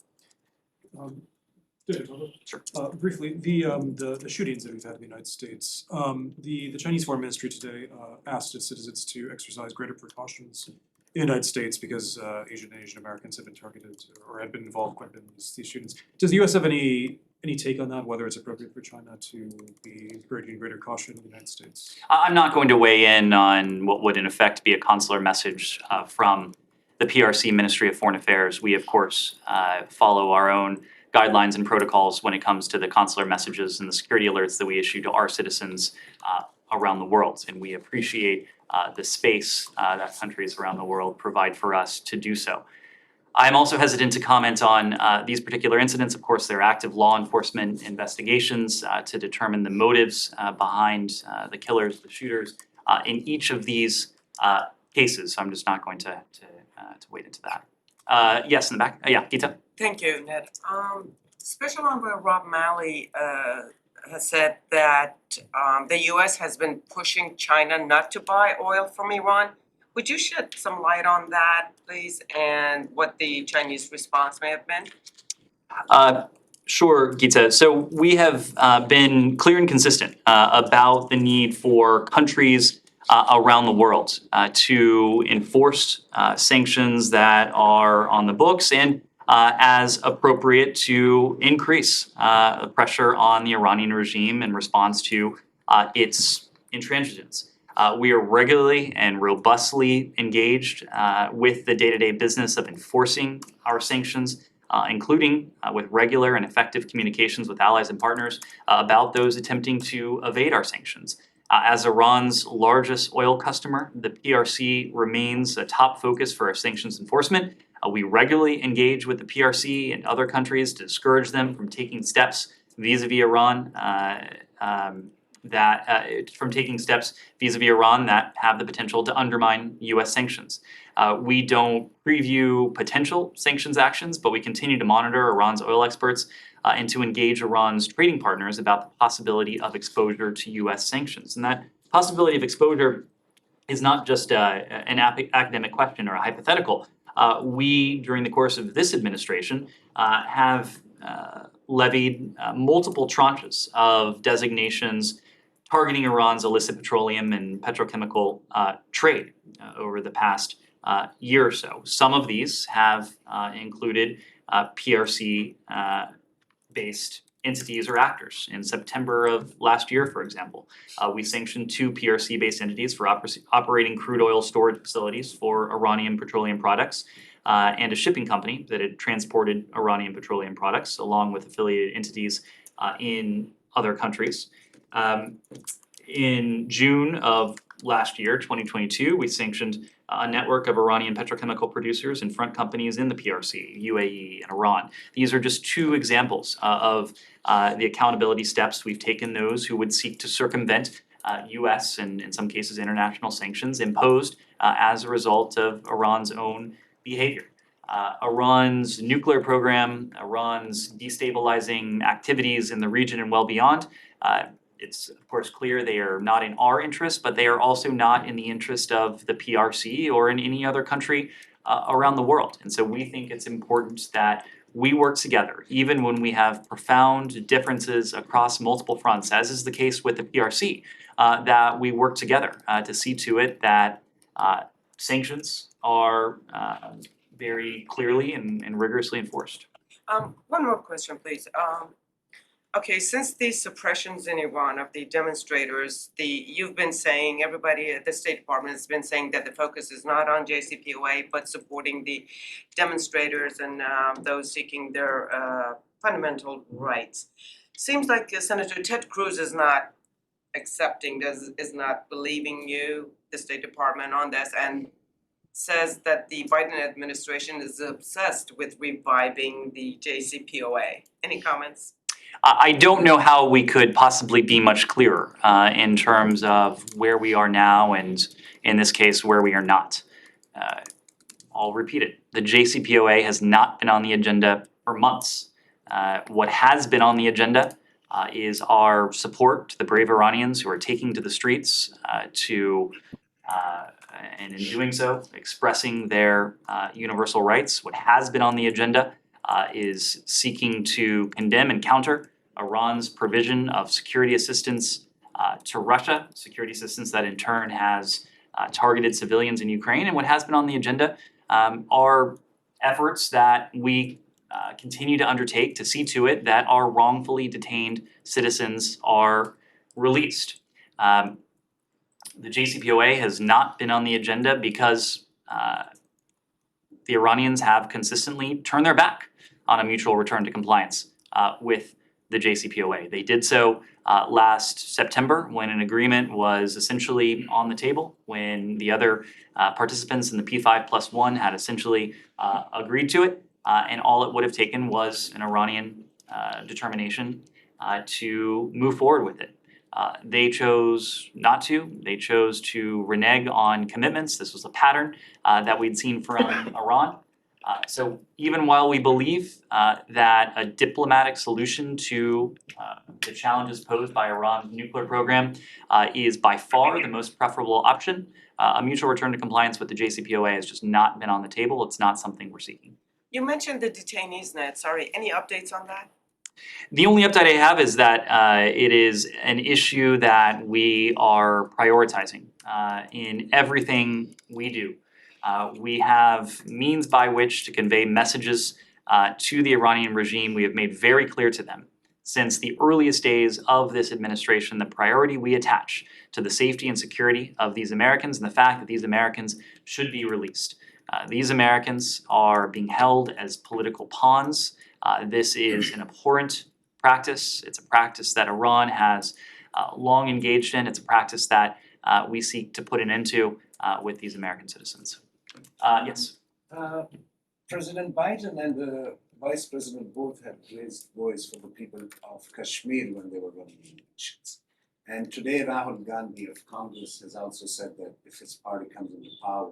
Speaker 1: Sure.
Speaker 15: Briefly, the shootings that we've had in the United States, the Chinese Foreign Ministry today asked its citizens to exercise greater precautions in the United States because Asian Americans have been targeted or have been involved quite a bit in these shootings. Does the U.S. have any take on that, whether it's appropriate for China to be encouraging greater caution in the United States?
Speaker 1: I'm not going to weigh in on what would in effect be a consular message from the PRC Ministry of Foreign Affairs. We, of course, follow our own guidelines and protocols when it comes to the consular messages and the security alerts that we issue to our citizens around the world. And we appreciate the space that countries around the world provide for us to do so. I'm also hesitant to comment on these particular incidents. Of course, there are active law enforcement investigations to determine the motives behind the killers, the shooters, in each of these cases. So I'm just not going to wade into that. Yes, in the back. Yeah, Gita.
Speaker 16: Thank you, Ned. Special Envoy Rob Malley has said that the U.S. has been pushing China not to buy oil from Iran. Would you shed some light on that, please, and what the Chinese response may have been?
Speaker 1: Sure, Gita. So we have been clear and consistent about the need for countries around the world to enforce sanctions that are on the books and as appropriate to increase the pressure on the Iranian regime in response to its intransigence. We are regularly and robustly engaged with the day-to-day business of enforcing our sanctions, including with regular and effective communications with allies and partners about those attempting to evade our sanctions. As Iran's largest oil customer, the PRC remains a top focus for our sanctions enforcement. We regularly engage with the PRC and other countries to discourage them from taking steps vis-a-vis Iran that have the potential to undermine U.S. sanctions. We don't preview potential sanctions actions, but we continue to monitor Iran's oil exports and to engage Iran's trading partners about the possibility of exposure to U.S. sanctions. And that possibility of exposure is not just an academic question or a hypothetical. We, during the course of this administration, have levied multiple tranches of designations targeting Iran's illicit petroleum and petrochemical trade over the past year or so. Some of these have included PRC based entities or actors. In September of last year, for example, we sanctioned 2 PRC-based entities for operating crude oil storage facilities for Iranian petroleum products, and a shipping company that had transported Iranian petroleum products, along with affiliated entities in other countries. In June of last year, 2022, we sanctioned a network of Iranian petrochemical producers and front companies in the PRC, UAE, and Iran. These are just 2 examples of the accountability steps we've taken those who would seek to circumvent US and in some cases international sanctions imposed as a result of Iran's own behavior. Iran's nuclear program, Iran's destabilizing activities in the region and well beyond, it's of course clear they are not in our interest, but they are also not in the interest of the PRC or in any other country around the world. And so we think it's important that we work together, even when we have profound differences across multiple fronts, as is the case with the PRC, that we work together to see to it that sanctions are very clearly and rigorously enforced.
Speaker 16: One more question, please. Okay, since these suppressions in Iran of the demonstrators, you've been saying, everybody at the State Department has been saying that the focus is not on JCPOA, but supporting the demonstrators and those seeking their fundamental rights. Seems like Senator Ted Cruz is not accepting, is not believing you, the State Department, on this, and says that the Biden administration is obsessed with reviving the JCPOA. Any comments?
Speaker 1: I don't know how we could possibly be much clearer in terms of where we are now and, in this case, where we are not. I'll repeat it. The JCPOA has not been on the agenda for months. What has been on the agenda is our support to the brave Iranians who are taking to the streets and in doing so, expressing their universal rights. What has been on the agenda is seeking to condemn and counter Iran's provision of security assistance to Russia, security assistance that in turn has targeted civilians in Ukraine. And what has been on the agenda are efforts that we continue to undertake to see to it that our wrongfully detained citizens are released. The JCPOA has not been on the agenda because the Iranians have consistently turned their back on a mutual return to compliance with the JCPOA. They did so last September when an agreement was essentially on the table, when the other participants in the P5+1 had essentially agreed to it, and all it would have taken was an Iranian determination to move forward with it. They chose not to. They chose to renege on commitments. This was a pattern that we'd seen from Iran. So even while we believe that a diplomatic solution to the challenges posed by Iran's nuclear program is by far the most preferable option, a mutual return to compliance with the JCPOA has just not been on the table. It's not something we're seeking.
Speaker 16: You mentioned the detainees net. Sorry, any updates on that?
Speaker 1: The only update I have is that it is an issue that we are prioritizing in everything we do. We have means by which to convey messages to the Iranian regime. We have made very clear to them since the earliest days of this administration the priority we attach to the safety and security of these Americans and the fact that these Americans should be released. These Americans are being held as political pawns. This is an abhorrent practice. It's a practice that Iran has long engaged in. It's a practice that we seek to put an end to with these American citizens. Yes.
Speaker 6: President Biden and the Vice President both had raised voice for the people of Kashmir when they were running elections. And today Rahul Gandhi of Congress has also said that if his party comes into power,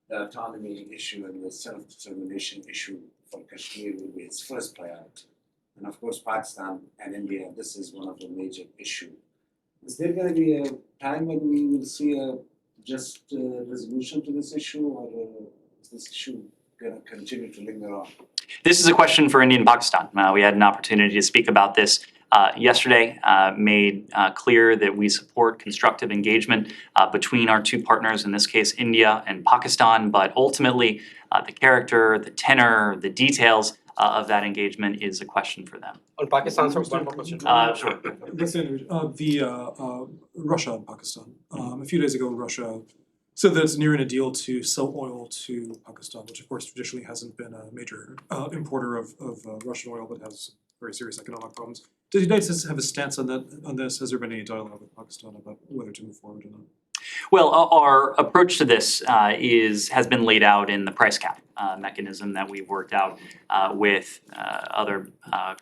Speaker 6: the autonomy issue and the self-determination issue for Kashmir will be its first priority. And of course, Pakistan and India, this is one of the major issues. Is there going to be a time when we will see a just resolution to this issue, or is this issue going to continue to linger on?
Speaker 1: This is a question for India and Pakistan. We had an opportunity to speak about this yesterday, made clear that we support constructive engagement between our two partners, in this case India and Pakistan, but ultimately the character, the tenor, the details of that engagement is a question for them.
Speaker 7: On Pakistan, sir, one more question.
Speaker 1: Sure.
Speaker 15: Russia and Pakistan. A few days ago, Russia said that it's nearing a deal to sell oil to Pakistan, which of course traditionally hasn't been a major importer of Russian oil, but has very serious economic problems. Does the United States have a stance on this? Has there been any dialogue with Pakistan about whether to move forward or not?
Speaker 1: Well, our approach to this has been laid out in the price cap mechanism that we've worked out with other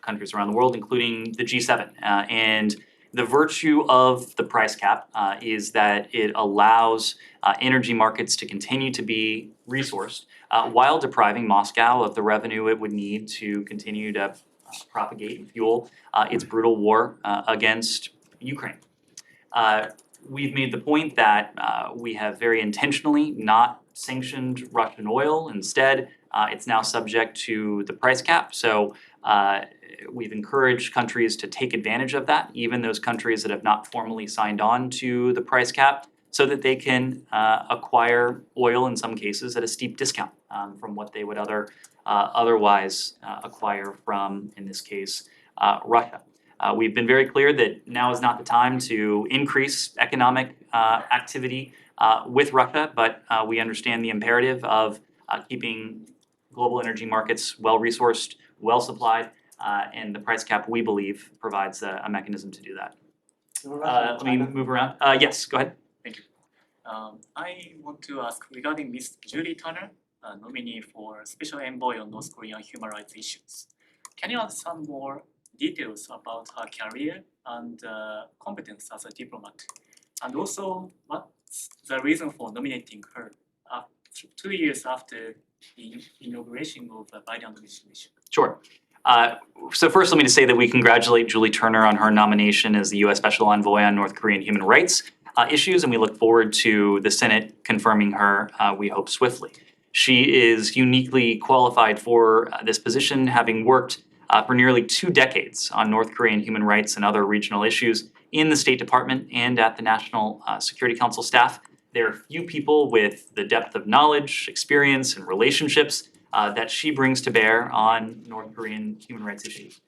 Speaker 1: countries around the world, including the G7. And the virtue of the price cap is that it allows energy markets to continue to be resourced while depriving Moscow of the revenue it would need to continue to propagate and fuel its brutal war against Ukraine. We've made the point that we have very intentionally not sanctioned Russian oil. Instead, it's now subject to the price cap. So we've encouraged countries to take advantage of that, even those countries that have not formally signed on to the price cap, so that they can acquire oil in some cases at a steep discount from what they would otherwise acquire from, in this case, Russia. We've been very clear that now is not the time to increase economic activity with Russia, but we understand the imperative of keeping global energy markets well-resourced, well-supplied, and the price cap, we believe, provides a mechanism to do that. Let me move around. Yes, go ahead.
Speaker 17: Thank you. I want to ask regarding Ms. Julie Turner, nominee for Special Envoy on North Korean human rights issues. Can you add some more details about her career and competence as a diplomat? And also, what's the reason for nominating her 2 years after the inauguration of the Biden administration?
Speaker 1: Sure. So first, let me just say that we congratulate Julie Turner on her nomination as the U.S. Special Envoy on North Korean human rights issues, and we look forward to the Senate confirming her, we hope, swiftly. She is uniquely qualified for this position, having worked for nearly 2 decades on North Korean human rights and other regional issues in the State Department and at the National Security Council staff. There are few people with the depth of knowledge, experience, and relationships that she brings to bear on North Korean human rights issues.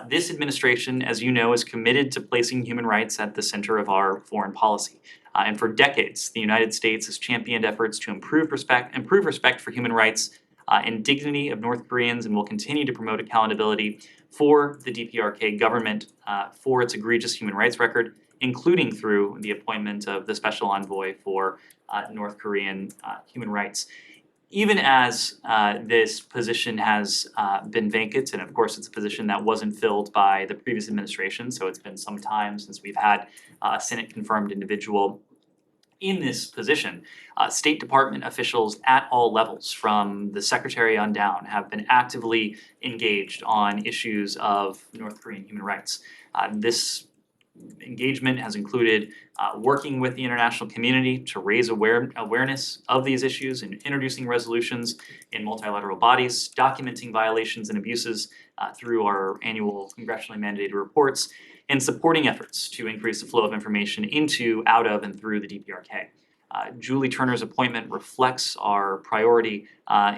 Speaker 1: This administration, as you know, is committed to placing human rights at the center of our foreign policy. And for decades, the United States has championed efforts to improve respect for human rights and dignity of North Koreans, and will continue to promote accountability for the DPRK government for its egregious human rights record, including through the appointment of the Special Envoy for North Korean human rights. Even as this position has been vacant, and of course it's a position that wasn't filled by the previous administration, so it's been some time since we've had a Senate-confirmed individual in this position, State Department officials at all levels, from the Secretary on down, have been actively engaged on issues of North Korean human rights. This engagement has included working with the international community to raise awareness of these issues and introducing resolutions in multilateral bodies, documenting violations and abuses through our annual congressionally mandated reports, and supporting efforts to increase the flow of information into, out of, and through the DPRK. Julie Turner's appointment reflects our priority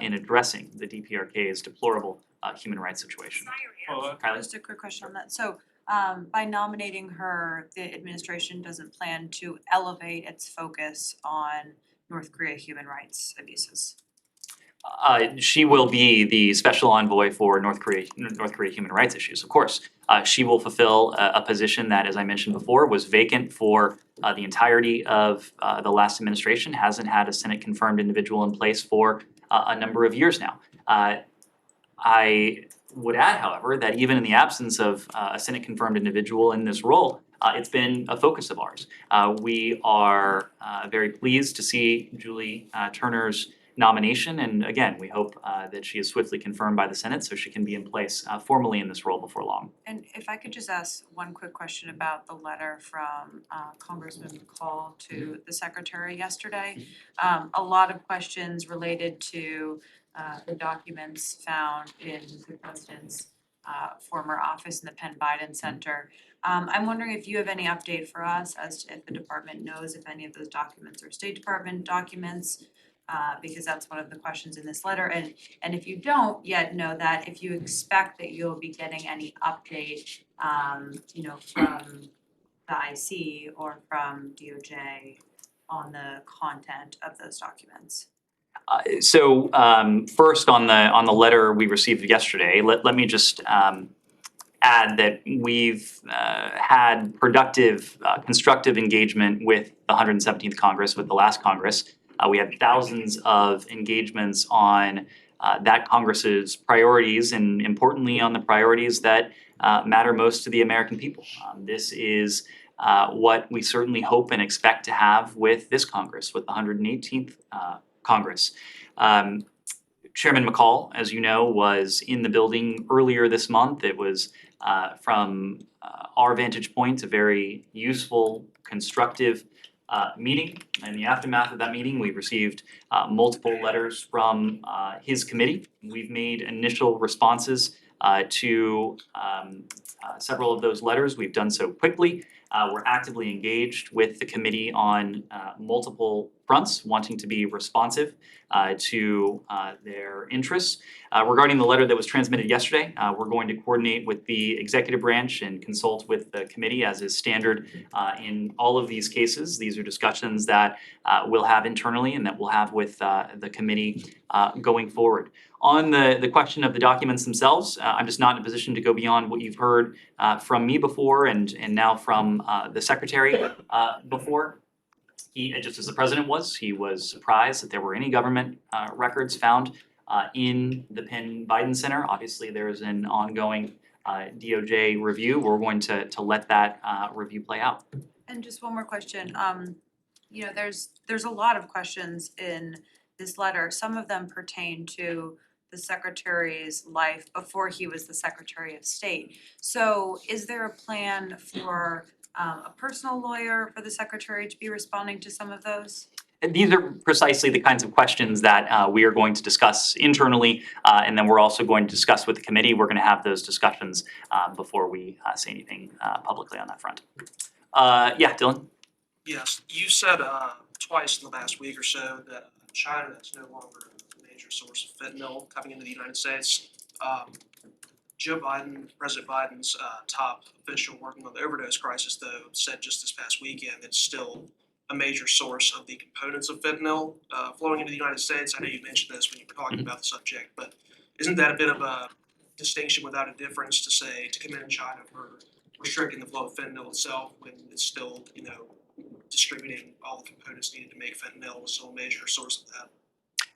Speaker 1: in addressing the DPRK's deplorable human rights situation. Kylie?
Speaker 9: Just a quick question on that. So by nominating her, the administration doesn't plan to elevate its focus on North Korea human rights abuses?
Speaker 1: She will be the special envoy for North Korea human rights issues, of course. She will fulfill a position that, as I mentioned before, was vacant for the entirety of the last administration, hasn't had a Senate confirmed individual in place for a number of years now. I would add, however, that even in the absence of a Senate confirmed individual in this role, it's been a focus of ours. We are very pleased to see Julie Turner's nomination, and again, we hope that she is swiftly confirmed by the Senate so she can be in place formally in this role before long.
Speaker 9: And if I could just ask one quick question about the letter from Congressman McCall to the Secretary yesterday. A lot of questions related to the documents found in the President's former office in the Penn Biden Center. I'm wondering if you have any update for us as to if the department knows if any of those documents are State Department documents, because that's one of the questions in this letter. And if you don't yet know that, if you expect that you'll be getting any update, from the IC or from DOJ on the content of those documents.
Speaker 1: So first on the letter we received yesterday, let me just add that we've had productive, constructive engagement with the 117th Congress, with the last Congress. We had thousands of engagements on that Congress's priorities, and importantly on the priorities that matter most to the American people. This is what we certainly hope and expect to have with this Congress, with the 118th Congress. Chairman McCall, as you know, was in the building earlier this month. It was, from our vantage point, a very useful, constructive meeting. In the aftermath of that meeting, we received multiple letters from his committee. We've made initial responses to several of those letters. We've done so quickly. We're actively engaged with the committee on multiple fronts, wanting to be responsive to their interests. Regarding the letter that was transmitted yesterday, we're going to coordinate with the executive branch and consult with the committee, as is standard in all of these cases. These are discussions that we'll have internally and that we'll have with the committee going forward. On the question of the documents themselves, I'm just not in a position to go beyond what you've heard from me before and now from the Secretary before. He, just as the President was, he was surprised that there were any government records found in the Penn Biden Center. Obviously, there's an ongoing DOJ review. We're going to let that review play out.
Speaker 9: And just one more question. There's a lot of questions in this letter. Some of them pertain to the Secretary's life before he was the Secretary of State. So is there a plan for a personal lawyer for the Secretary to be responding to some of those?
Speaker 1: And these are precisely the kinds of questions that we are going to discuss internally, and then we're also going to discuss with the committee. We're going to have those discussions before we say anything publicly on that front. Yeah, Dylan?
Speaker 18: Yes, you said twice in the last week or so that China is no longer a major source of fentanyl coming into the United States. Joe Biden, President Biden's top official working on the overdose crisis, though, said just this past weekend that it's still a major source of the components of fentanyl flowing into the United States. I know you mentioned this when you were talking about the subject, but isn't that a bit of a distinction without a difference to say, to commend China for restricting the flow of fentanyl itself when it's still, distributing all the components needed to make fentanyl was still a major source of that?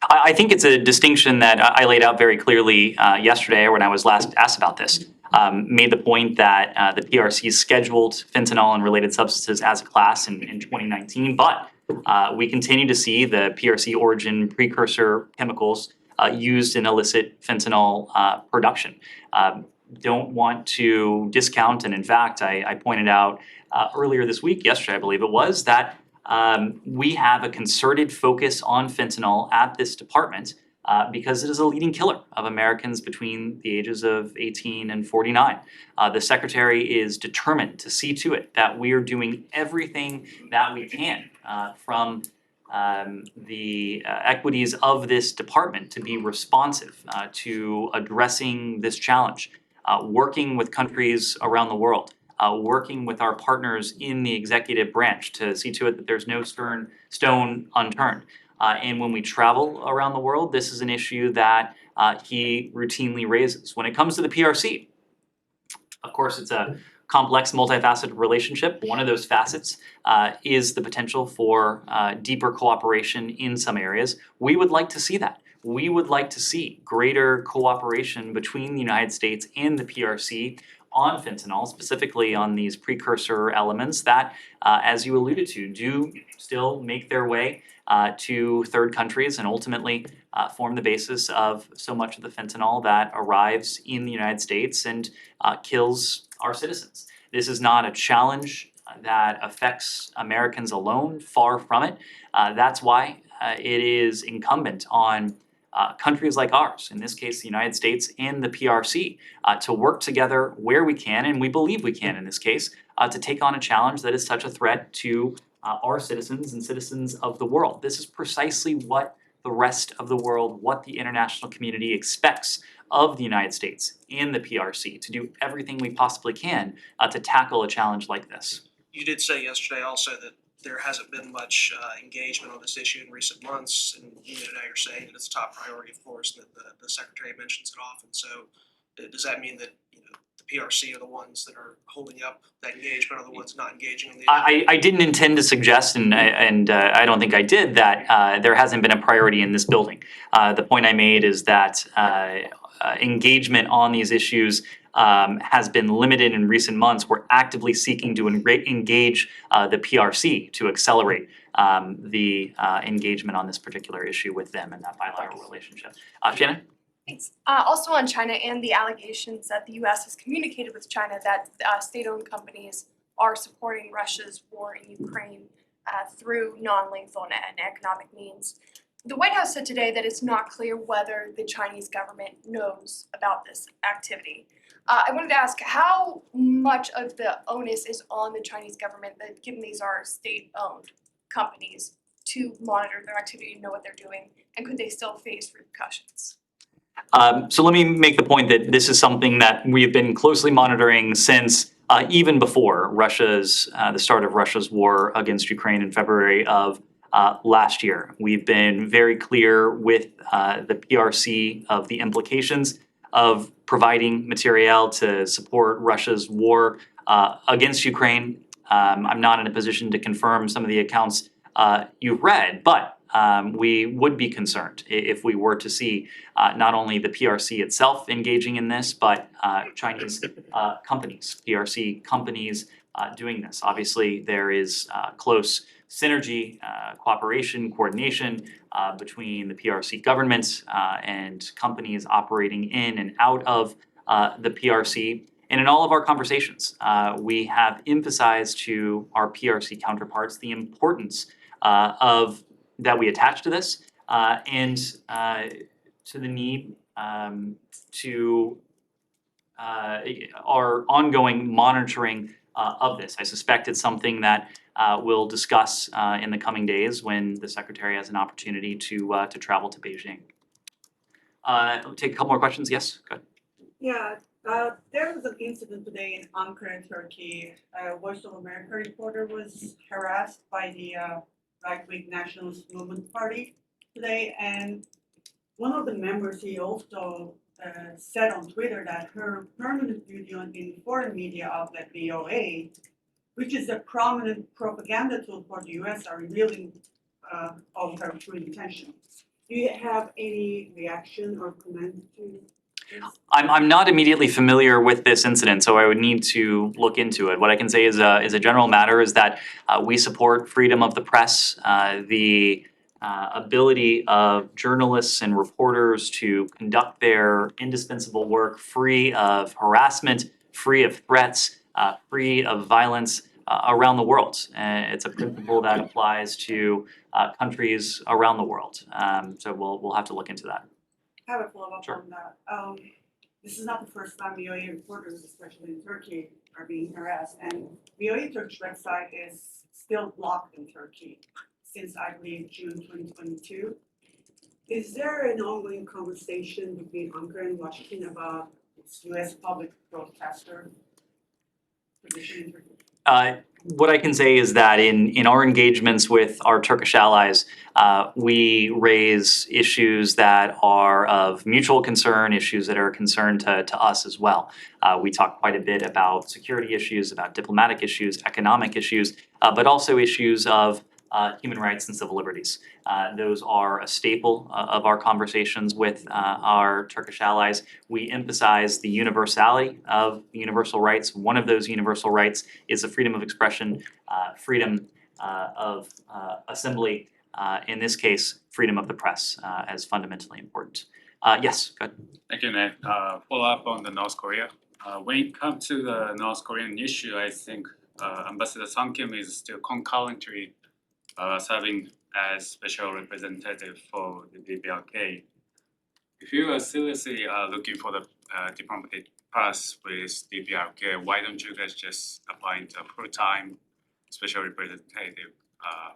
Speaker 1: I think it's a distinction that I laid out very clearly yesterday when I was last asked about this. Made the point that the PRC scheduled fentanyl and related substances as a class in 2019, but we continue to see the PRC origin precursor chemicals used in illicit fentanyl production. Don't want to discount, and in fact, I pointed out earlier this week, yesterday I believe it was, that we have a concerted focus on fentanyl at this department because it is a leading killer of Americans between the ages of 18 and 49. The Secretary is determined to see to it that we are doing everything that we can from the equities of this department to be responsive to addressing this challenge, working with countries around the world. Working with our partners in the executive branch to see to it that there's no stone unturned. And when we travel around the world, this is an issue that he routinely raises. When it comes to the PRC, of course, it's a complex, multifaceted relationship. One of those facets is the potential for deeper cooperation in some areas. We would like to see that. We would like to see greater cooperation between the United States and the PRC on fentanyl, specifically on these precursor elements that, as you alluded to, do still make their way to third countries and ultimately form the basis of so much of the fentanyl that arrives in the United States and kills our citizens. This is not a challenge that affects Americans alone, far from it. That's why it is incumbent on countries like ours, in this case the United States and the PRC, to work together where we can, and we believe we can in this case, to take on a challenge that is such a threat to our citizens and citizens of the world. This is precisely what the rest of the world, what the international community expects of the United States and the PRC, to do everything we possibly can to tackle a challenge like this.
Speaker 18: You did say yesterday also that there hasn't been much engagement on this issue in recent months, and now you're saying that it's a top priority, of course, and that the Secretary mentions it often. So does that mean that the PRC are the ones that are holding up that engagement, or the ones not engaging on the issue?
Speaker 1: I didn't intend to suggest, and I don't think I did, that there hasn't been a priority in this building. The point I made is that engagement on these issues has been limited in recent months. We're actively seeking to engage the PRC to accelerate the engagement on this particular issue with them in that bilateral relationship. Shannon?
Speaker 19: Thanks. Also on China and the allegations that the U.S. has communicated with China that state-owned companies are supporting Russia's war in Ukraine through non-lethal and economic means. The White House said today that it's not clear whether the Chinese government knows about this activity. I wanted to ask how much of the onus is on the Chinese government, that given these are state-owned companies, to monitor their activity and know what they're doing, and could they still face repercussions?
Speaker 1: So let me make the point that this is something that we've been closely monitoring since even before the start of Russia's war against Ukraine in February of last year. We've been very clear with the PRC of the implications of providing materiel to support Russia's war against Ukraine. I'm not in a position to confirm some of the accounts you've read, but we would be concerned if we were to see not only the PRC itself engaging in this, but Chinese companies, PRC companies doing this. Obviously, there is close synergy, cooperation, coordination between the PRC government and companies operating in and out of the PRC. And in all of our conversations, we have emphasized to our PRC counterparts the importance of that we attach to this and to the need to our ongoing monitoring of this. I suspect it's something that we'll discuss in the coming days when the Secretary has an opportunity to travel to Beijing. We'll take a couple more questions. Yes, go ahead.
Speaker 11: Yeah, there was an incident today in Ankara, Turkey. Voice of America reporter was harassed by the right-wing Nationalist Movement Party today, and one of the members, he also said on Twitter that her permanent video in foreign media outlet VOA, which is a prominent propaganda tool for the US, are revealing of her true intention. Do you have any reaction or comment to this?
Speaker 1: I'm not immediately familiar with this incident, so I would need to look into it. What I can say is a general matter is that we support freedom of the press, the ability of journalists and reporters to conduct their indispensable work free of harassment, free of threats, free of violence around the world. It's a principle that applies to countries around the world. So we'll have to look into that.
Speaker 11: I have a follow-up on that. This is not the first time VOA reporters, especially in Turkey, are being harassed, and VOA Turkish website is still blocked in Turkey since, I believe, June 2022. Is there an ongoing conversation between Ankara and Washington about its US public broadcaster position in Turkey?
Speaker 1: What I can say is that in our engagements with our Turkish allies, we raise issues that are of mutual concern, issues that are a concern to us as well. We talk quite a bit about security issues, about diplomatic issues, economic issues, but also issues of human rights and civil liberties. Those are a staple of our conversations with our Turkish allies. We emphasize the universality of universal rights. One of those universal rights is the freedom of expression, freedom of assembly, in this case, freedom of the press as fundamentally important. Yes, go ahead.
Speaker 20: Thank you, Ned. Follow up on the North Korea. When it comes to the North Korean issue, I think Ambassador Sung Kim is still concurrently serving as special representative for the DPRK. If you are seriously looking for the diplomatic path with DPRK, why don't you guys just appoint a full-time special representative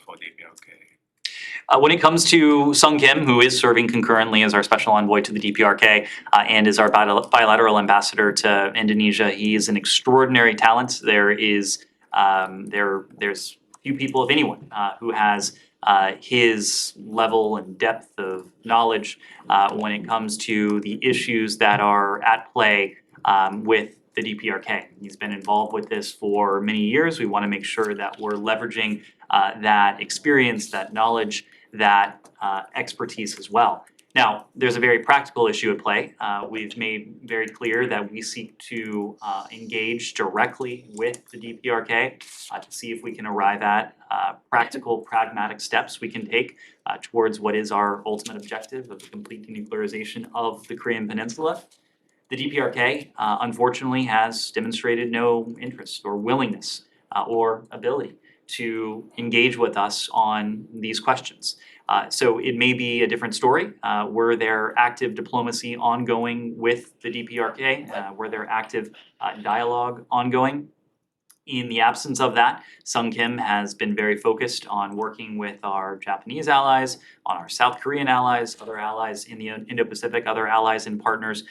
Speaker 20: for DPRK?
Speaker 1: When it comes to Sung Kim, who is serving concurrently as our special envoy to the DPRK and is our bilateral ambassador to Indonesia, he is an extraordinary talent. There's few people, if anyone, who has his level and depth of knowledge when it comes to the issues that are at play with the DPRK. He's been involved with this for many years. We want to make sure that we're leveraging that experience, that knowledge, that expertise as well. Now, there's a very practical issue at play. We've made very clear that we seek to engage directly with the DPRK to see if we can arrive at practical, pragmatic steps we can take towards what is our ultimate objective of the complete denuclearization of the Korean Peninsula. The DPRK, unfortunately, has demonstrated no interest or willingness or ability to engage with us on these questions. So it may be a different story. Were there active diplomacy ongoing with the DPRK? Were there active dialogue ongoing? In the absence of that, Sung Kim has been very focused on working with our Japanese allies, on our South Korean allies, other allies in the Indo-Pacific, other allies and partners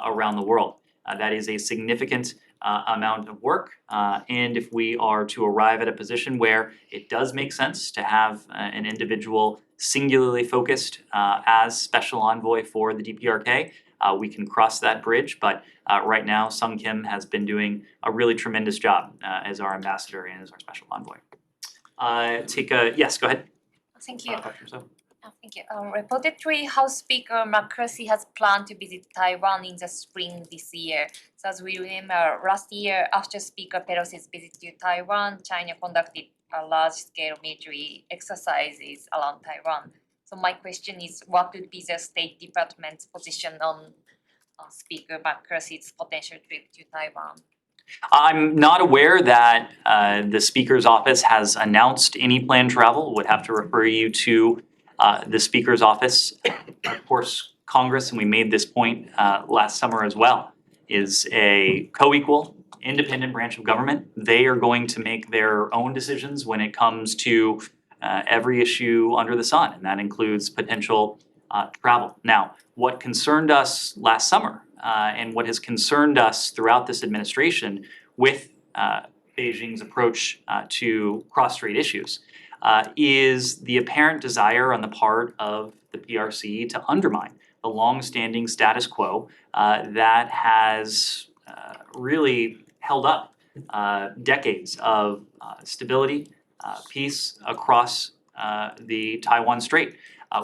Speaker 1: around the world. That is a significant amount of work, and if we are to arrive at a position where it does make sense to have an individual singularly focused as special envoy for the DPRK, we can cross that bridge, but right now Sung Kim has been doing a really tremendous job as our ambassador and as our special envoy. Yes, go ahead.
Speaker 21: Thank you.
Speaker 1: Dr. Soh.
Speaker 21: Thank you. Reportedly, House Speaker McCarthy has planned to visit Taiwan in the spring this year. So as we remember, last year after Speaker Pelosi's visit to Taiwan, China conducted a large-scale military exercises around Taiwan. So my question is, what would be the State Department's position on Speaker McCarthy's potential trip to Taiwan?
Speaker 1: I'm not aware that the Speaker's office has announced any planned travel. Would have to refer you to the Speaker's office. Of course, Congress, and we made this point last summer as well, is a co-equal, independent branch of government. They are going to make their own decisions when it comes to every issue under the sun, and that includes potential travel. Now, what concerned us last summer and what has concerned us throughout this administration with Beijing's approach to cross-strait issues is the apparent desire on the part of the PRC to undermine the long-standing status quo that has really held up decades of stability, peace across the Taiwan Strait.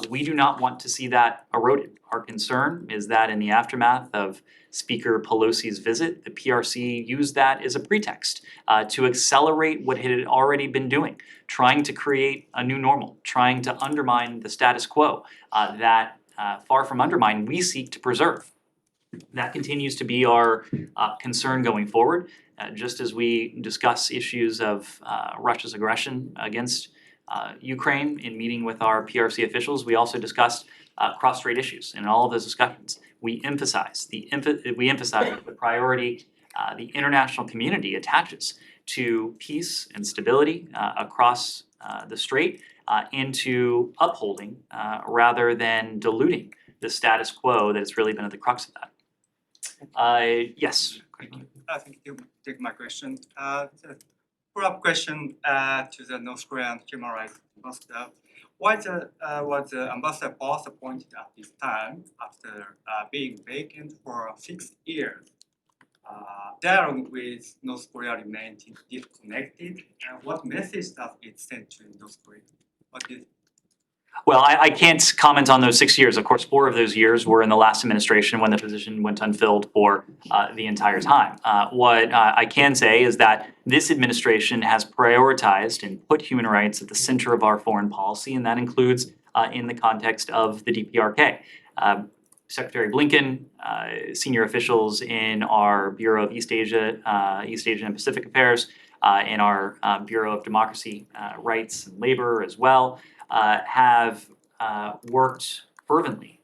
Speaker 1: We do not want to see that eroded. Our concern is that in the aftermath of Speaker Pelosi's visit, the PRC used that as a pretext to accelerate what it had already been doing, trying to create a new normal, trying to undermine the status quo that, far from undermine, we seek to preserve. That continues to be our concern going forward, just as we discuss issues of Russia's aggression against Ukraine in meeting with our PRC officials. We also discussed cross-strait issues. In all of those discussions, we emphasize the priority the international community attaches to peace and stability across the strait and to upholding rather than diluting the status quo that has really been at the crux of that. Yes.
Speaker 22: Thank you for taking my question.
Speaker 8: follow-up question to the North Korean human rights ambassador. Why was the ambassador boss appointed at this time after being vacant for 6 years? Dialogue with North Korea remained disconnected. What message does it send to North Korea? What is
Speaker 1: Well, I can't comment on those 6 years. Of course, 4 of those years were in the last administration when the position went unfilled for the entire time. What I can say is that this administration has prioritized and put human rights at the center of our foreign policy, and that includes in the context of the DPRK. Secretary Blinken, senior officials in our Bureau of East Asia and Pacific Affairs, in our Bureau of Democracy, Rights and Labor as well, have worked fervently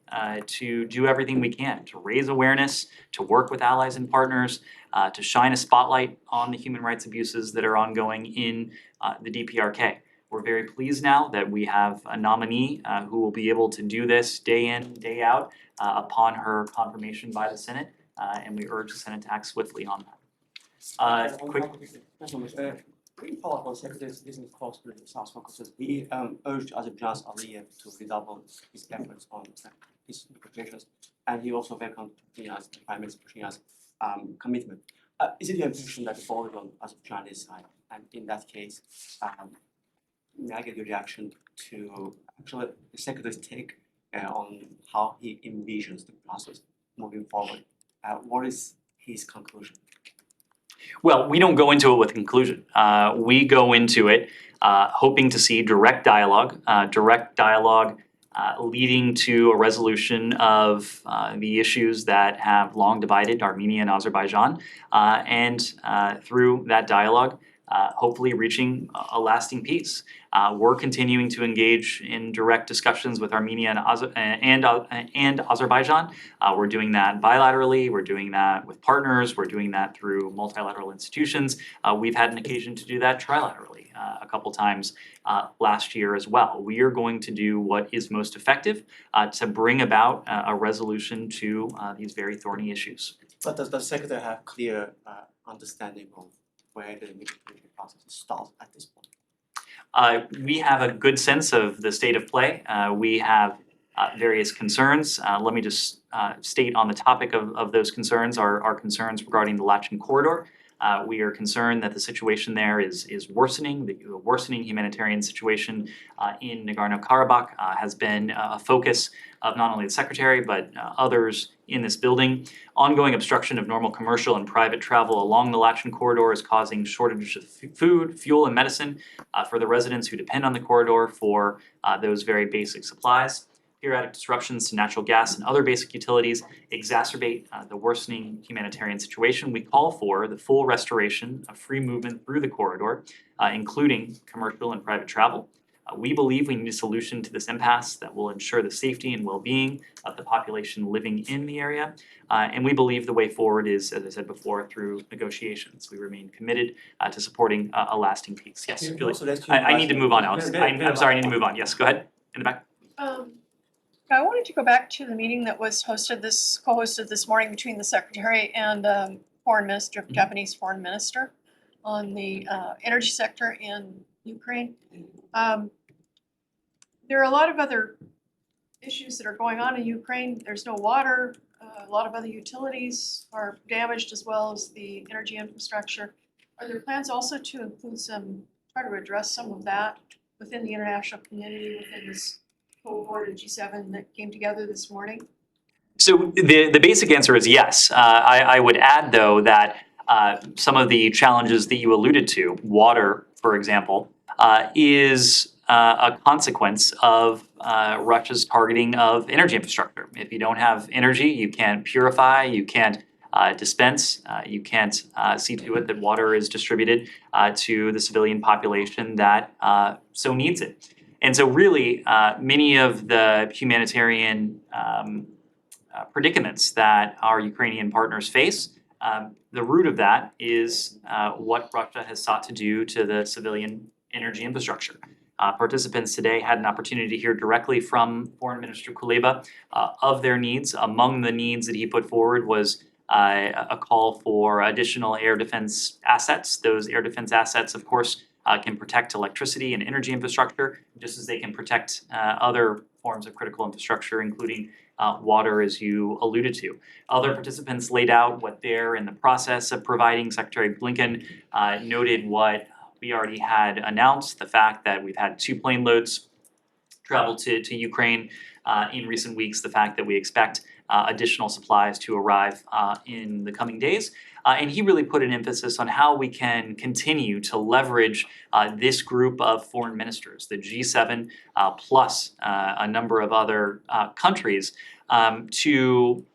Speaker 1: to do everything we can to raise awareness, to work with allies and partners, to shine a spotlight on the human rights abuses that are ongoing in the DPRK. We're very pleased now that we have a nominee who will be able to do this day in, day out upon her confirmation by the Senate, and we urge the Senate to act swiftly on that. Quick.
Speaker 22: Quick follow-up on Secretary's business course during the South Caucasus. He urged Azerbaijan's Aliyev to redouble his efforts on his negotiations, and he also welcomed Putin's Prime Minister Putin's commitment. Is it your impression that the ball is on Azerbaijan's side, and in that case, may I get your reaction to actually the Secretary's take on how he envisions the process moving forward? What is his conclusion?
Speaker 1: Well, we don't go into it with a conclusion. We go into it hoping to see direct dialogue leading to a resolution of the issues that have long divided Armenia and Azerbaijan, and through that dialogue, hopefully reaching a lasting peace. We're continuing to engage in direct discussions with Armenia and Azerbaijan. We're doing that bilaterally, we're doing that with partners, we're doing that through multilateral institutions. We've had an occasion to do that trilaterally a couple times last year as well. We are going to do what is most effective to bring about a resolution to these very thorny issues.
Speaker 22: But does the Secretary have clear understanding of where the negotiation process stops at this point?
Speaker 1: We have a good sense of the state of play. We have various concerns. Let me just state on the topic of those concerns, our concerns regarding the Lachin corridor. We are concerned that the situation there is worsening. The worsening humanitarian situation in Nagorno-Karabakh has been a focus of not only the Secretary but others in this building. Ongoing obstruction of normal commercial and private travel along the Lachin corridor is causing shortage of food, fuel, and medicine for the residents who depend on the corridor for those very basic supplies. Periodic disruptions to natural gas and other basic utilities exacerbate the worsening humanitarian situation. We call for the full restoration of free movement through the corridor, including commercial and private travel. We believe we need a solution to this impasse that will ensure the safety and well-being of the population living in the area. And we believe the way forward is, as I said before, through negotiations. We remain committed to supporting a lasting peace. Yes, Julie. I need to move on, Alex. I'm sorry, I need to move on. Yes, go ahead, in the back.
Speaker 23: I wanted to go back to the meeting that was co-hosted this morning between the Secretary and Japanese Foreign Minister on the energy sector in Ukraine. There are a lot of other issues that are going on in Ukraine. There's no water. A lot of other utilities are damaged as well as the energy infrastructure. Are there plans also to include try to address some of that within the international community, within this cohort of G7 that came together this morning?
Speaker 1: So the basic answer is yes. I would add, though, that some of the challenges that you alluded to, water, for example, is a consequence of Russia's targeting of energy infrastructure. If you don't have energy, you can't purify, you can't dispense, you can't see to it that water is distributed to the civilian population that so needs it. And so really, many of the humanitarian predicaments that our Ukrainian partners face, the root of that is what Russia has sought to do to the civilian energy infrastructure. Participants today had an opportunity to hear directly from Foreign Minister Kuleba of their needs. Among the needs that he put forward was a call for additional air defense assets. Those air defense assets, of course, can protect electricity and energy infrastructure, just as they can protect other forms of critical infrastructure, including water, as you alluded to. Other participants laid out what they're in the process of providing. Secretary Blinken noted what we already had announced, the fact that we've had 2 plane loads travel to Ukraine in recent weeks, the fact that we expect additional supplies to arrive in the coming days. And he really put an emphasis on how we can continue to leverage this group of foreign ministers, the G7 plus a number of other countries, to,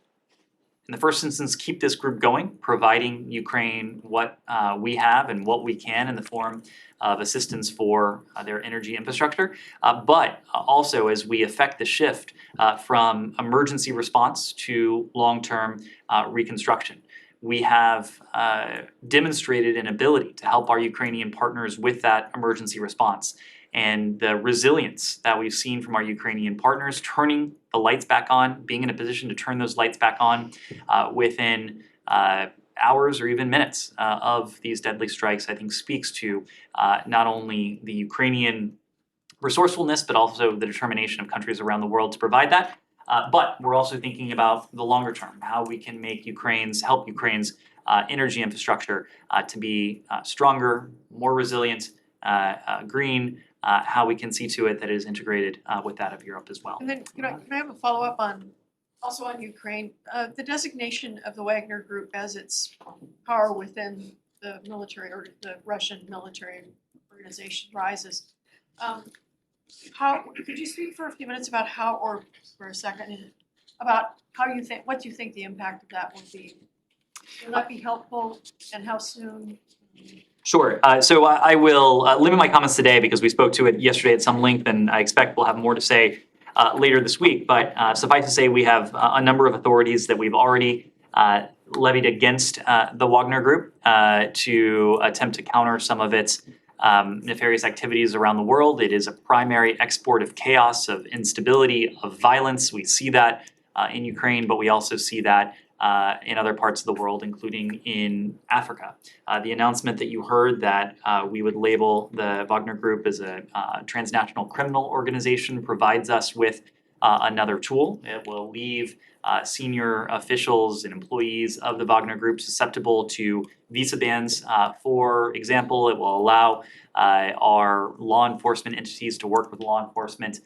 Speaker 1: in the first instance, keep this group going, providing Ukraine what we have and what we can in the form of assistance for their energy infrastructure, but also as we effect the shift from emergency response to long-term reconstruction. We have demonstrated an ability to help our Ukrainian partners with that emergency response. And the resilience that we've seen from our Ukrainian partners, turning the lights back on, being in a position to turn those lights back on within hours or even minutes of these deadly strikes, I think speaks to not only the Ukrainian resourcefulness, but also the determination of countries around the world to provide that. But we're also thinking about the longer term, how we can make help Ukraine's energy infrastructure to be stronger, more resilient, green, how we can see to it that it is integrated with that of Europe as well.
Speaker 23: And then can I have a follow-up also on Ukraine? The designation of the Wagner Group as its power within the military or the Russian military organization rises. Could you speak for a few minutes about or for a second, about what you think the impact of that will be? Will that be helpful, and how soon?
Speaker 1: Sure. So I will limit my comments today because we spoke to it yesterday at some length, and I expect we'll have more to say later this week. But suffice to say, we have a number of authorities that we've already levied against the Wagner Group to attempt to counter some of its nefarious activities around the world. It is a primary export of chaos, of instability, of violence. We see that in Ukraine, but we also see that in other parts of the world, including in Africa. The announcement that you heard that we would label the Wagner Group as a transnational criminal organization provides us with another tool. It will leave senior officials and employees of the Wagner Group susceptible to visa bans. For example, it will allow our law enforcement entities to work with law enforcement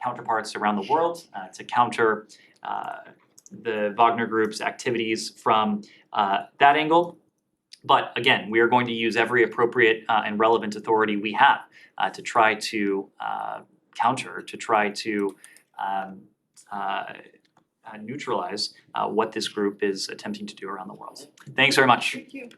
Speaker 1: counterparts around the world to counter the Wagner Group's activities from that angle. But again, we are going to use every appropriate and relevant authority we have to try to counter, to try to neutralize what this group is attempting to do around the world. Thanks very much.
Speaker 23: Thank you.